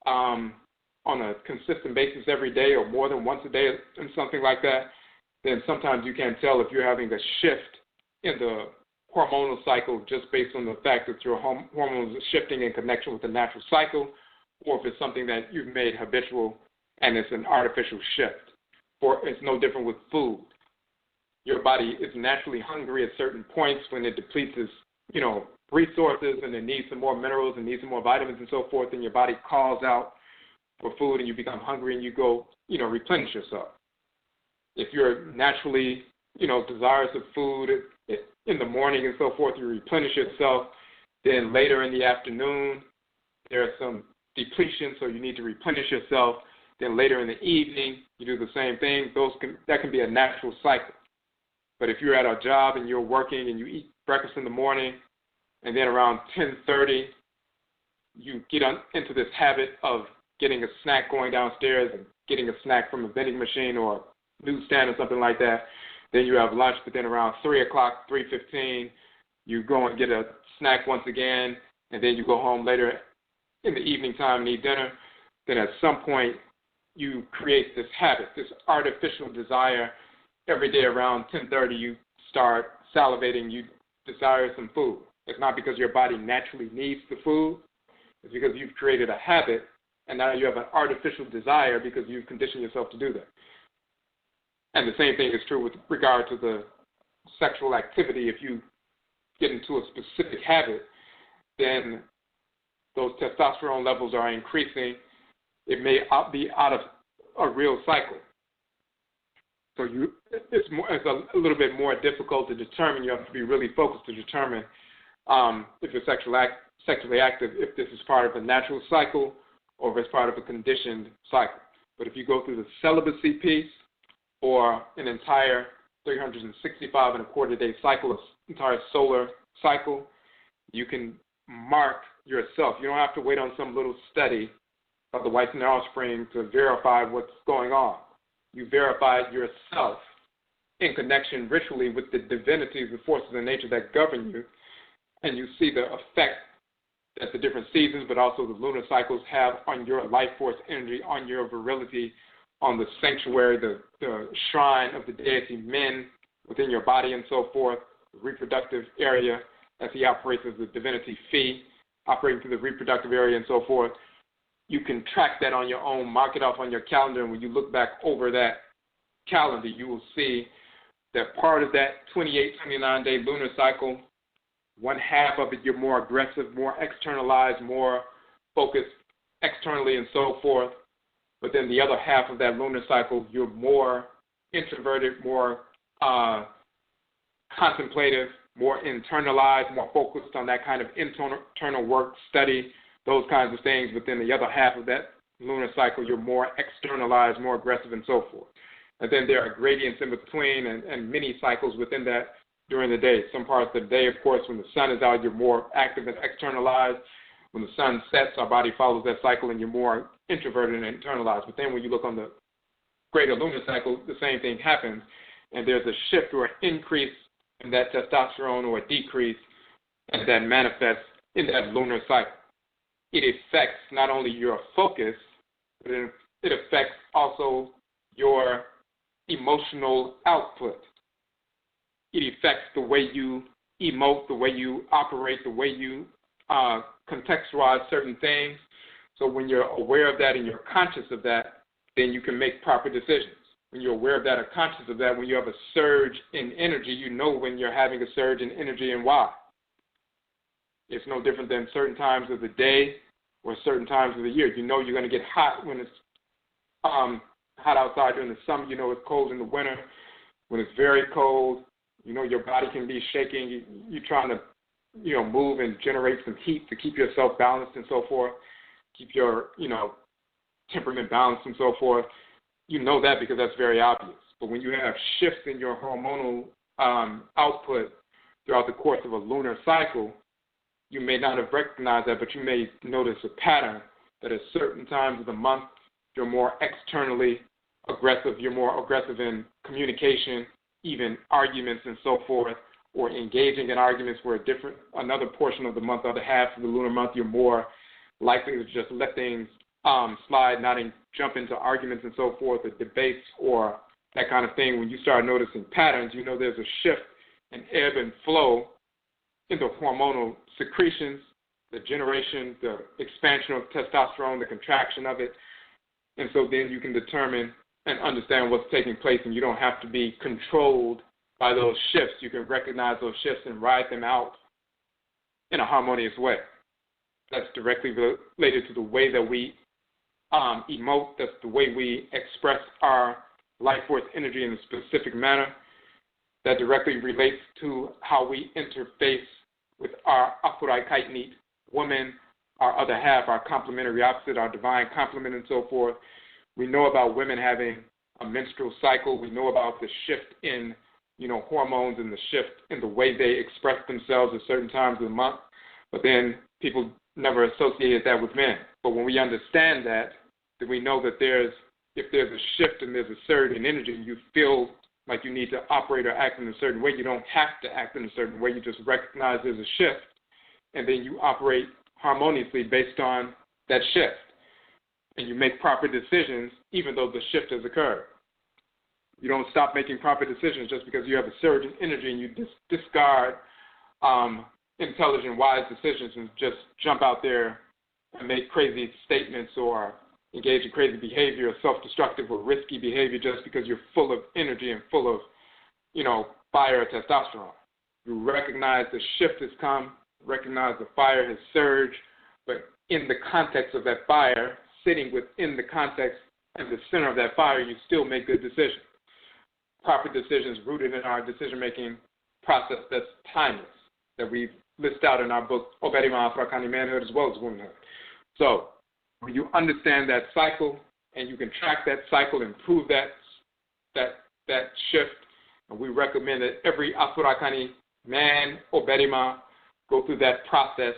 on a consistent basis every day or more than once a day and something like that, then sometimes you can't tell if you're having a shift in the hormonal cycle just based on the fact that your hormones are shifting in connection with the natural cycle, or if it's something that you've made habitual and it's an artificial shift. Or it's no different with food. Your body is naturally hungry at certain points when it depletes its, resources, and it needs some more minerals and needs some more vitamins and so forth, and your body calls out for food and you become hungry and you go, replenish yourself. If you're naturally, desirous of food in the morning and so forth, you replenish yourself. Then later in the afternoon, there's some depletion, so you need to replenish yourself. Then later in the evening, you do the same thing. That can be a natural cycle. But if you're at a job and you're working and you eat breakfast in the morning, and then around 10:30, you get into this habit of getting a snack going downstairs and getting a snack from a vending machine or a newsstand or something like that. Then you have lunch, but then around 3 o'clock, 3:15, you go and get a snack once again, and then you go home later in the evening time and eat dinner. Then at some point, you create this habit, this artificial desire. Every day around 10:30, you start salivating, you desire some food. It's not because your body naturally needs the food. It's because you've created a habit, and now you have an artificial desire because you've conditioned yourself to do that. And the same thing is true with regard to the sexual activity. If you get into a specific habit, then those testosterone levels are increasing. It may be out of a real cycle. So it's a little bit more difficult to determine. You have to be really focused to determine if you're sexually active, if this is part of a natural cycle or if it's part of a conditioned cycle. But if you go through the celibacy piece or an entire 365 and a quarter day cycle, entire solar cycle, you can mark yourself. You don't have to wait on some little study of the whites and their offspring to verify what's going on. You verify it yourself in connection ritually with the divinities, the forces of nature that govern you, and you see the effect that the different seasons, but also the lunar cycles have on your life force energy, on your virility, on the sanctuary, the shrine of the deity men within your body and so forth, the reproductive area as he operates as the divinity Fida, operating through the reproductive area and so forth. You can track that on your own, mark it off on your calendar, and when you look back over that calendar, you will see that part of that 28, 29-day lunar cycle, one half of it you're more aggressive, more externalized, more focused externally and so forth. But then the other half of that lunar cycle, you're more introverted, more contemplative, more internalized, more focused on that kind of internal work, study, those kinds of things. But then the other half of that lunar cycle, you're more externalized, more aggressive, and so forth. And then there are gradients in between and mini cycles within that during the day. Some parts of the day, of course, when the sun is out, you're more active and externalized. When the sun sets, our body follows that cycle and you're more introverted and internalized. But then when you look on the greater lunar cycle, the same thing happens. And there's a shift or an increase in that testosterone or a decrease, and that manifests in that lunar cycle. It affects not only your focus, but it affects also your emotional output. It affects the way you emote, the way you operate, the way you contextualize certain things. So when you're aware of that and you're conscious of that, then you can make proper decisions. When you're aware of that or conscious of that, when you have a surge in energy, you know when you're having a surge in energy and why. It's no different than certain times of the day or certain times of the year. You know you're going to get hot when it's hot outside during the summer. You know it's cold in the winter. When it's very cold, you know your body can be shaking. You're trying to, move and generate some heat to keep yourself balanced and so forth. Keep your, temperament balanced and so forth. You know that because that's very obvious. But when you have shifts in your hormonal output throughout the course of a lunar cycle, you may not have recognized that, but you may notice a pattern that at certain times of the month, you're more externally aggressive, you're more aggressive in communication, even arguments and so forth, or engaging in arguments where another portion of the month, other half of the lunar month, you're more likely to just let things slide, not jump into arguments and so forth, or debates or that kind of thing. When you start noticing patterns, you know there's a shift in ebb and flow in the hormonal secretions, the generation, the expansion of testosterone, the contraction of it. And so then you can determine and understand what's taking place, and you don't have to be controlled by those shifts. You can recognize those shifts and ride them out in a harmonious way. That's directly related to the way that we emote. That's the way we express our life force energy in a specific manner. That directly relates to how we interface with our Afuraitkaitnit woman, our other half, our complementary opposite, our divine complement and so forth. We know about women having a menstrual cycle. We know about the shift in, hormones and the shift in the way they express themselves at certain times of the month. But then people never associated that with men. But when we understand that, then we know that if there's a shift and there's a surge in energy, you feel like you need to operate or act in a certain way. You don't have to act in a certain way. You just recognize there's a shift, and then you operate harmoniously based on that shift. And you make proper decisions even though the shift has occurred. You don't stop making proper decisions just because you have a surge in energy and you discard intelligent, wise decisions and just jump out there and make crazy statements or engage in crazy behavior or self-destructive or risky behavior just because you're full of energy and full of, fire or testosterone. You recognize the shift has come, recognize the fire has surged, but in the context of that fire, sitting within the context and the center of that fire, you still make good decisions. Proper decisions rooted in our decision-making process that's timeless, that we list out in our book, OBARIMA, Afurakani, Manhood, as well as Womanhood. So when you understand that cycle, and you can track that cycle and prove that shift. And we recommend that every Afurakani man or OBARIMA go through that process,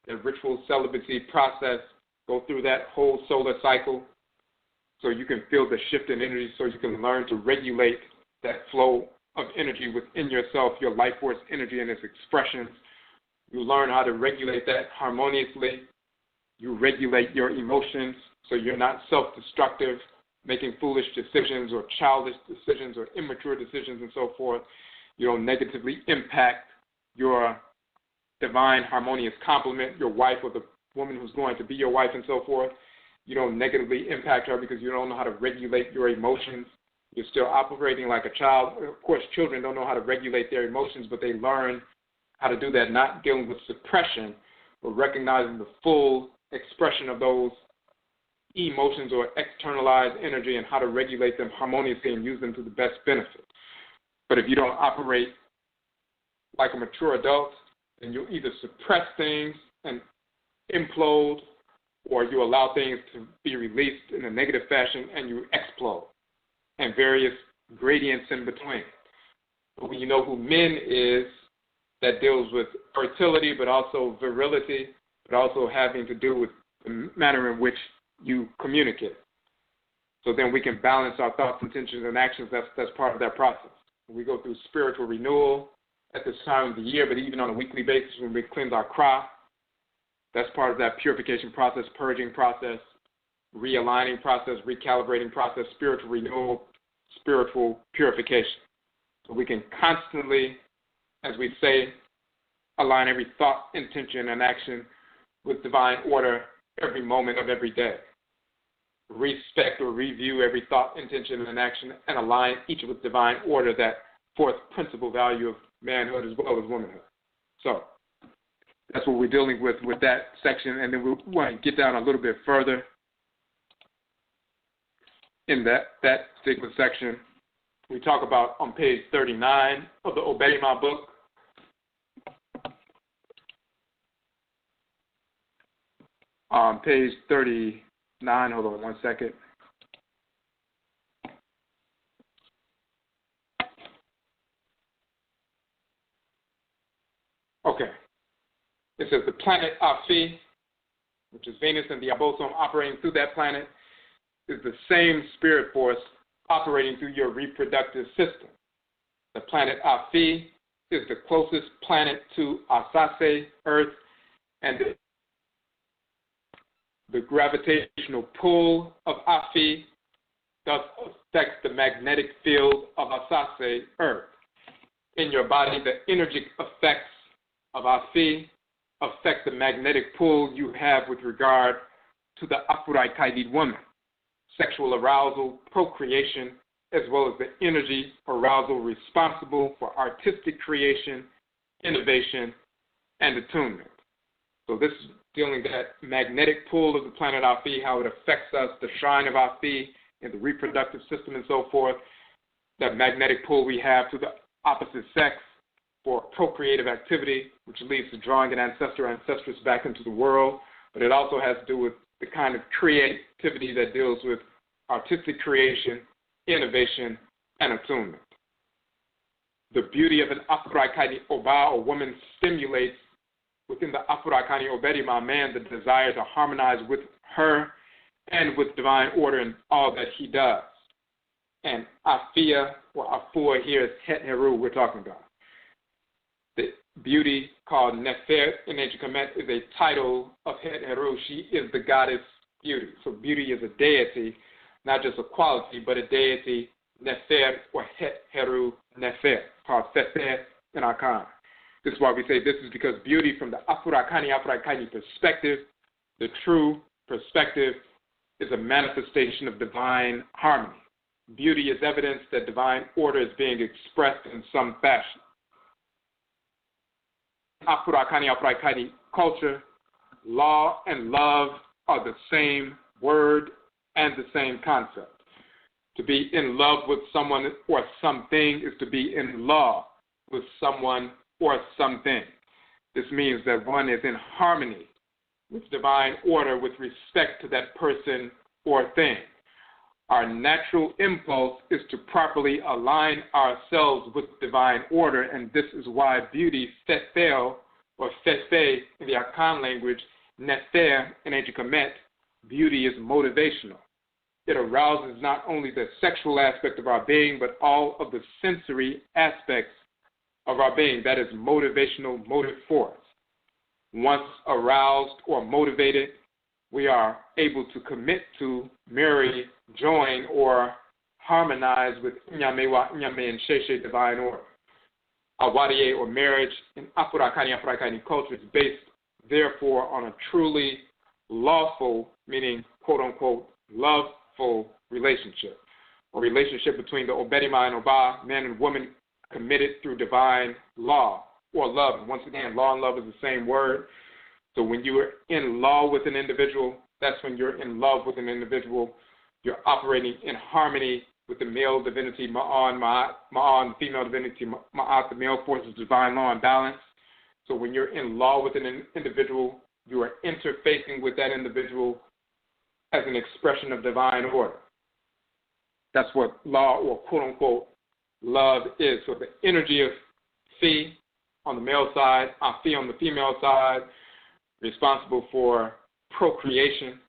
the ritual celibacy process, go through that whole solar cycle so you can feel the shift in energy, so you can learn to regulate that flow of energy within yourself, your life force energy and its expressions. You learn how to regulate that harmoniously. You regulate your emotions so you're not self-destructive, making foolish decisions or childish decisions or immature decisions and so forth. You don't negatively impact your divine harmonious complement, your wife or the woman who's going to be your wife and so forth. You don't negatively impact her because you don't know how to regulate your emotions. You're still operating like a child. Of course, children don't know how to regulate their emotions, but they learn how to do that, not dealing with suppression, but recognizing the full expression of those emotions or externalized energy and how to regulate them harmoniously and use them to the best benefit. But if you don't operate like a mature adult, then you'll either suppress things and implode, or you allow things to be released in a negative fashion and you explode, and various gradients in between. But when you know who Min is, that deals with fertility, but also virility, but also having to do with the manner in which you communicate. So then we can balance our thoughts, intentions, and actions. That's part of that process. We go through spiritual renewal at this time of the year, but even on a weekly basis when we cleanse our craft, that's part of that purification process, purging process, realigning process, recalibrating process, spiritual renewal, spiritual purification. So we can constantly, as we say, align every thought, intention, and action with divine order every moment of every day. Respect or review every thought, intention, and action, and align each with divine order, that fourth principal value of manhood as well as womanhood. So that's what we're dealing with that section, and then we want to get down a little bit further in that particular section. We talk about on page 39 of the OBARIMA book. On page 39, hold on one second. Okay. It says the planet Atifi, which is Venus and the Obosom operating through that planet, is the same spirit force operating through your reproductive system. The planet Atifi is the closest planet to Asase, Earth, and the gravitational pull of Atifi thus affects the magnetic field of Asase, Earth. In your body, the energetic effects of Atifi affect the magnetic pull you have with regard to the Afuraitkaitnit woman, sexual arousal, procreation, as well as the energy arousal responsible for artistic creation, innovation, and attunement. So this is dealing with that magnetic pull of the planet Atifi, how it affects us, the shrine of Atifi in the reproductive system and so forth, that magnetic pull we have to the opposite sex for procreative activity, which leads to drawing an ancestor or ancestress back into the world. But it also has to do with the kind of creativity that deals with artistic creation, innovation, and attunement. The beauty of an Afuraitkaitnit Oba, or woman, stimulates within the Afurakani OBARIMA man the desire to harmonize with her and with divine order in all that he does. And Afia, or Afua here is Het Heru we're talking about. The beauty called Nefer in ancient Kemet is a title of Het Heru. She is the goddess beauty. So beauty is a deity, not just a quality, but a deity, Nefer, or Het Heru Nefer, called Fefer in Akhan. This is why we say this is because beauty from the Afuraitkaitnit perspective, the true perspective, is a manifestation of divine harmony. Beauty is evidence that divine order is being expressed in some fashion. Afuraitkaitnit culture, law and love are the same word and the same concept. To be in love with someone or something is to be in law with someone or something. This means that one is in harmony with divine order with respect to that person or thing. Our natural impulse is to properly align ourselves with divine order, and this is why beauty, fefeo, or fefe in the Akhan language, nefer in ancient Kemet, beauty is motivational. It arouses not only the sexual aspect of our being, but all of the sensory aspects of our being. That is motivational motive force. Once aroused or motivated, we are able to commit to marry, join, or harmonize with Nyamewa, Nyame, and Sheshe divine order. Awadiye, or marriage, in Afurakani, Afuraitkaitnit culture is based, therefore, on a truly lawful, meaning, quote-unquote, loveful relationship, a relationship between the OBARIMA and Oba, man and woman, committed through divine law or love. And once again, law and love is the same word. So when you are in law with an individual, that's when you're in love with an individual. You're operating in harmony with the male divinity, Ma'an, the female divinity, Ma'at, the male force of divine law and balance. So when you're in law with an individual, you are interfacing with that individual as an expression of divine order. That's what law or quote-unquote love is. So the energy of Fi on the male side, Fi on the female side, responsible for procreation,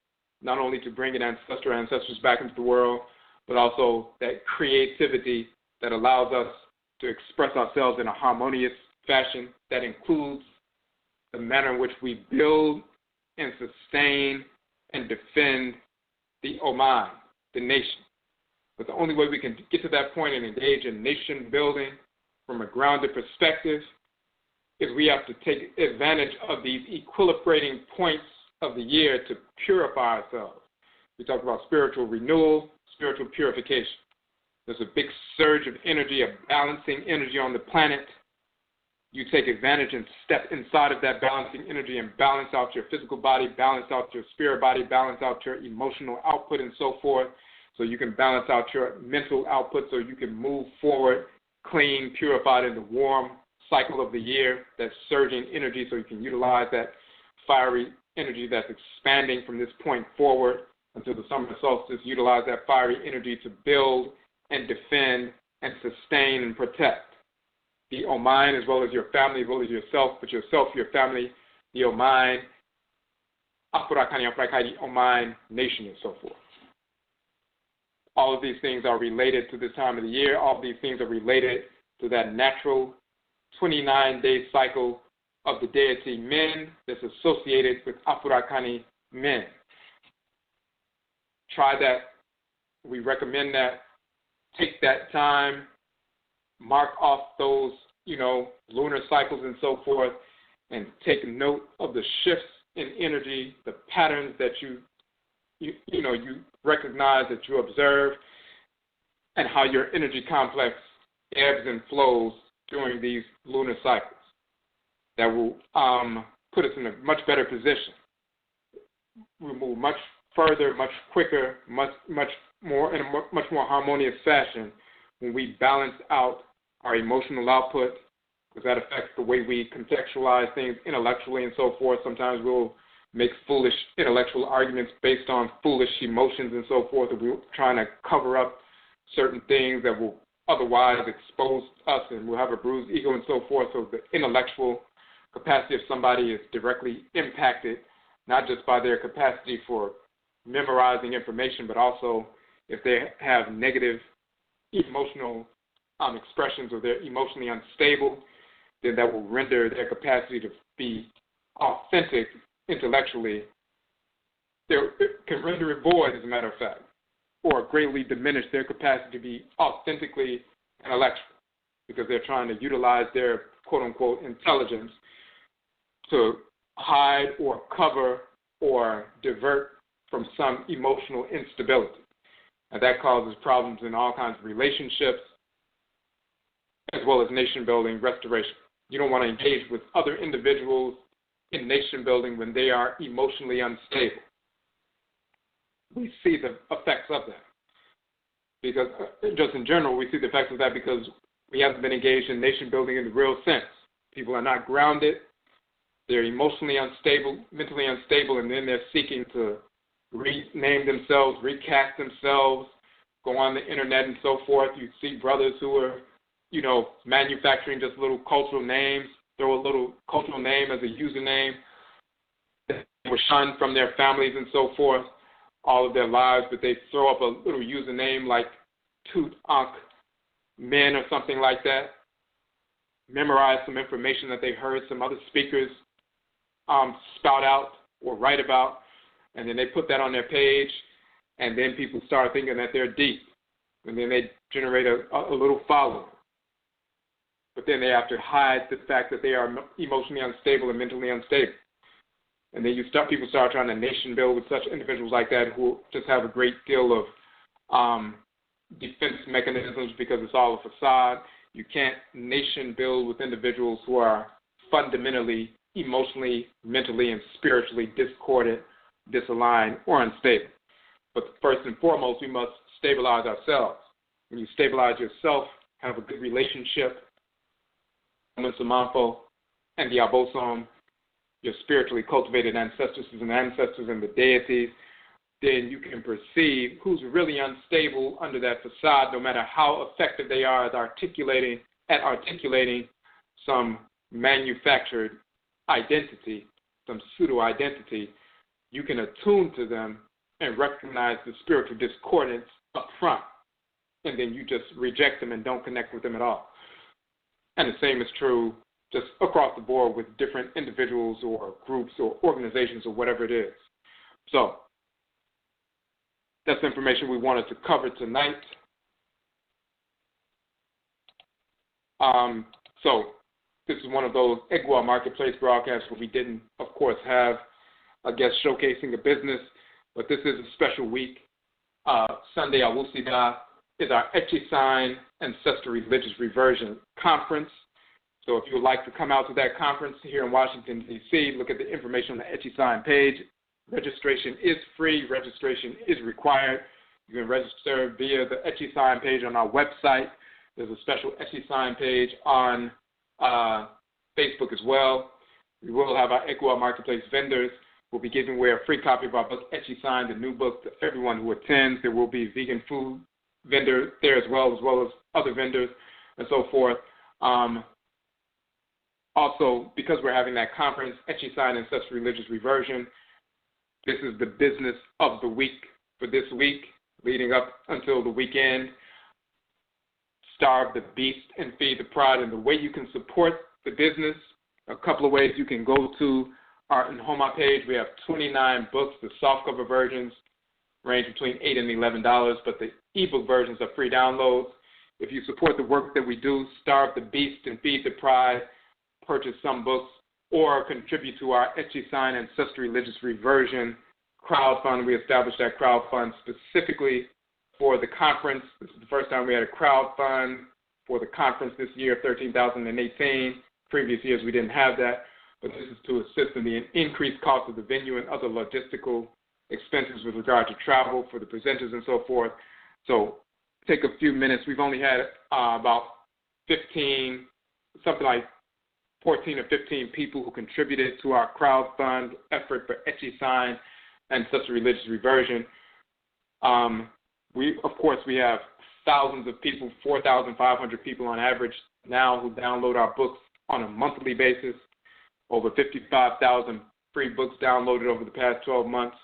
not only to bring ancestors back into the world, but also that creativity that allows us to express ourselves in a harmonious fashion that includes the manner in which we build and sustain and defend the Oman, the nation. But the only way we can get to that point and engage in nation building from a grounded perspective is we have to take advantage of these equilibrating points of the year to purify ourselves. We talked about spiritual renewal, spiritual purification. There's a big surge of energy, a balancing energy on the planet. You take advantage and step inside of that balancing energy and balance out your physical body, balance out your spirit body, balance out your emotional output and so forth, so you can balance out your mental output so you can move forward clean, purified in the warm cycle of the year, that surging energy, so you can utilize that fiery energy that's expanding from this point forward until the summer solstice. Utilize that fiery energy to build and defend and sustain and protect the Oman, as well as your family, as well as yourself, but yourself, your family, the Oman, Afurakani, Afuraitkaitnit, Oman, nation, and so forth. All of these things are related to this time of the year. All of these things are related to that natural 29-day cycle of the deity men that's associated with Afurakani men. Try that. We recommend that. Take that time, mark off those, lunar cycles and so forth, and take note of the shifts in energy, the patterns that you recognize, that you observe, and how your energy complex ebbs and flows during these lunar cycles. That will put us in a much better position. We'll move much further, much quicker, much more in a much more harmonious fashion when we balance out our emotional output, because that affects the way we contextualize things intellectually and so forth. Sometimes we'll make foolish intellectual arguments based on foolish emotions and so forth, and we're trying to cover up certain things that will otherwise expose us, and we'll have a bruised ego and so forth. So the intellectual capacity of somebody is directly impacted, not just by their capacity for memorizing information, but also if they have negative emotional expressions, or they're emotionally unstable, then that will render their capacity to be authentic intellectually. It can render it void, as a matter of fact, or greatly diminish their capacity to be authentically intellectual, because they're trying to utilize their quote-unquote intelligence to hide or cover or divert from some emotional instability. And that causes problems in all kinds of relationships, as well as nation building, restoration. You don't want to engage with other individuals in nation building when they are emotionally unstable. We see the effects of that. Because just in general, we see the effects of that because we haven't been engaged in nation building in the real sense. People are not grounded. They're emotionally unstable, mentally unstable, and then they're seeking to rename themselves, recast themselves, go on the internet and so forth, you see brothers who are, manufacturing just little cultural names, throw a little cultural name as a username. They were shunned from their families and so forth all of their lives, but they throw up a little username like Aakhuamuman or something like that, memorize some information that they heard some other speakers spout out or write about, and then they put that on their page, and then people start thinking that they're deep, and then they generate a little following. But then they have to hide the fact that they are emotionally unstable and mentally unstable. And then people start trying to nation build with such individuals like that who just have a great deal of defense mechanisms because it's all a facade. You can't nation build with individuals who are fundamentally, emotionally, mentally, and spiritually discordant, disaligned, or unstable. But first and foremost, we must stabilize ourselves. When you stabilize yourself, have a good relationship with Samanfo and the Obosom, your spiritually cultivated ancestresses and ancestors and the deities, then you can perceive who's really unstable under that facade, no matter how effective they are at articulating some manufactured identity, some pseudo-identity. You can attune to them and recognize the spiritual discordance up front, and then you just reject them and don't connect with them at all. And the same is true just across the board with different individuals or groups or organizations or whatever it is. So that's the information we wanted to cover tonight. So this is one of those EGUA Marketplace broadcasts where we didn't, of course, have a guest showcasing a business, but this is a special week. Sunday, Awusida, is our AKYISAN Ancestral Religious Reversion Conference. So if you would like to come out to that conference here in Washington, D.C., look at the information on the AKYISAN page. Registration is free. Registration is required. You can register via the AKYISAN page on our website. There's a special AKYISAN page on Facebook as well. We will have our EGUA Marketplace vendors. We'll be giving away a free copy of our book, AKYISAN, the new book, to everyone who attends. There will be vegan food vendor there as well as other vendors and so forth. Also, because we're having that conference, AKYISAN Ancestral Religious Reversion, this is the business of the week for this week, leading up until the weekend. Starve the beast and feed the pride. And the way you can support the business, a couple of ways. You can go to our Nhoma page. We have 29 books. The softcover versions range between $8 and $11, but the ebook versions are free downloads. If you support the work that we do, Starve the Beast and Feed the Pride, purchase some books, or contribute to our AKYISAN Ancestral Religious Reversion crowdfund. We established that crowdfund specifically for the conference. This is the first time we had a crowdfund for the conference this year, 13,018. Previous years we didn't have that, but this is to assist in the increased cost of the venue and other logistical expenses with regard to travel for the presenters and so forth. So take a few minutes. We've only had about 15, something like 14 or 15 people who contributed to our crowdfund effort for AKYISAN Ancestral Religious Reversion. We have thousands of people, 4,500 people on average now who download our books on a monthly basis, over 55,000 free books downloaded over the past 12 months.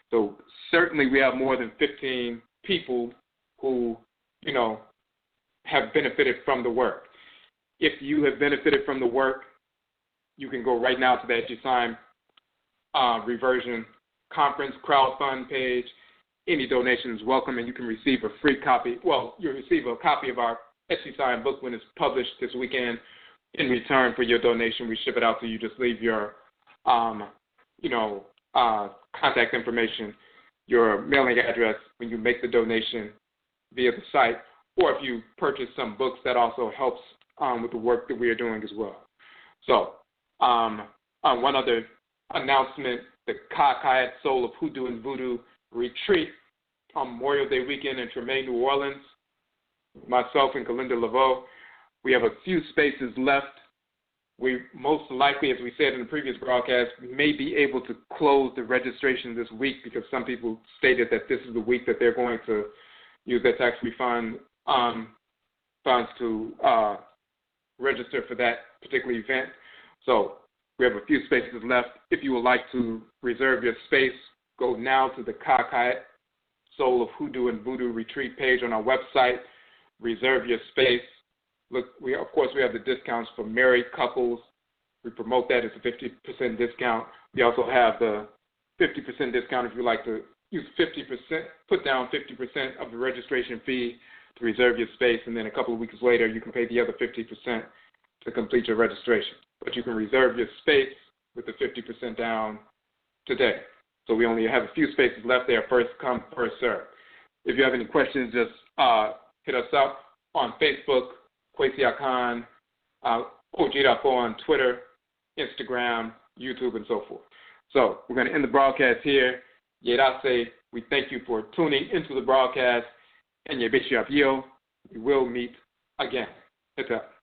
So certainly we have more than 15 people who, have benefited from the work. If you have benefited from the work, you can go right now to the AKYISAN Reversion Conference crowdfund page. Any donation is welcome, and you can receive a free copy. Well, you'll receive a copy of our AKYISAN book when it's published this weekend. In return for your donation, we ship it out to you. Just leave your, contact information, your mailing address when you make the donation via the site. Or if you purchase some books, that also helps with the work that we are doing as well. So, one other announcement, the Kakayat Soul of Hoodoo and Voodoo retreat on Memorial Day weekend in Tremaine, New Orleans. Myself and Kalinda Laveau, we have a few spaces left. We most likely, as we said in the previous broadcast, may be able to close the registration this week because some people stated that this is the week that they're going to, use that tax-free funds to register for that particular event. So we have a few spaces left. If you would like to reserve your space, go now to the Kakai Soul of Hoodoo and Voodoo Retreat page on our website. Reserve your space. Look, we have the discounts for married couples. We promote that as a 50% discount. We also have the 50% discount if you like to use 50%, put down 50% of the registration fee to reserve your space, and then a couple of weeks later you can pay the other 50% to complete your registration. But you can reserve your space with the 50% down today. So we only have a few spaces left there, first come, first serve. If you have any questions, just hit us up on Facebook, Kwesi Akhan, Odwirafo on Twitter, Instagram, YouTube, and so forth. So we're going to end the broadcast here. Yerase, we thank you for tuning into the broadcast. And Yebishiyab Yo, we will meet again. Hit up.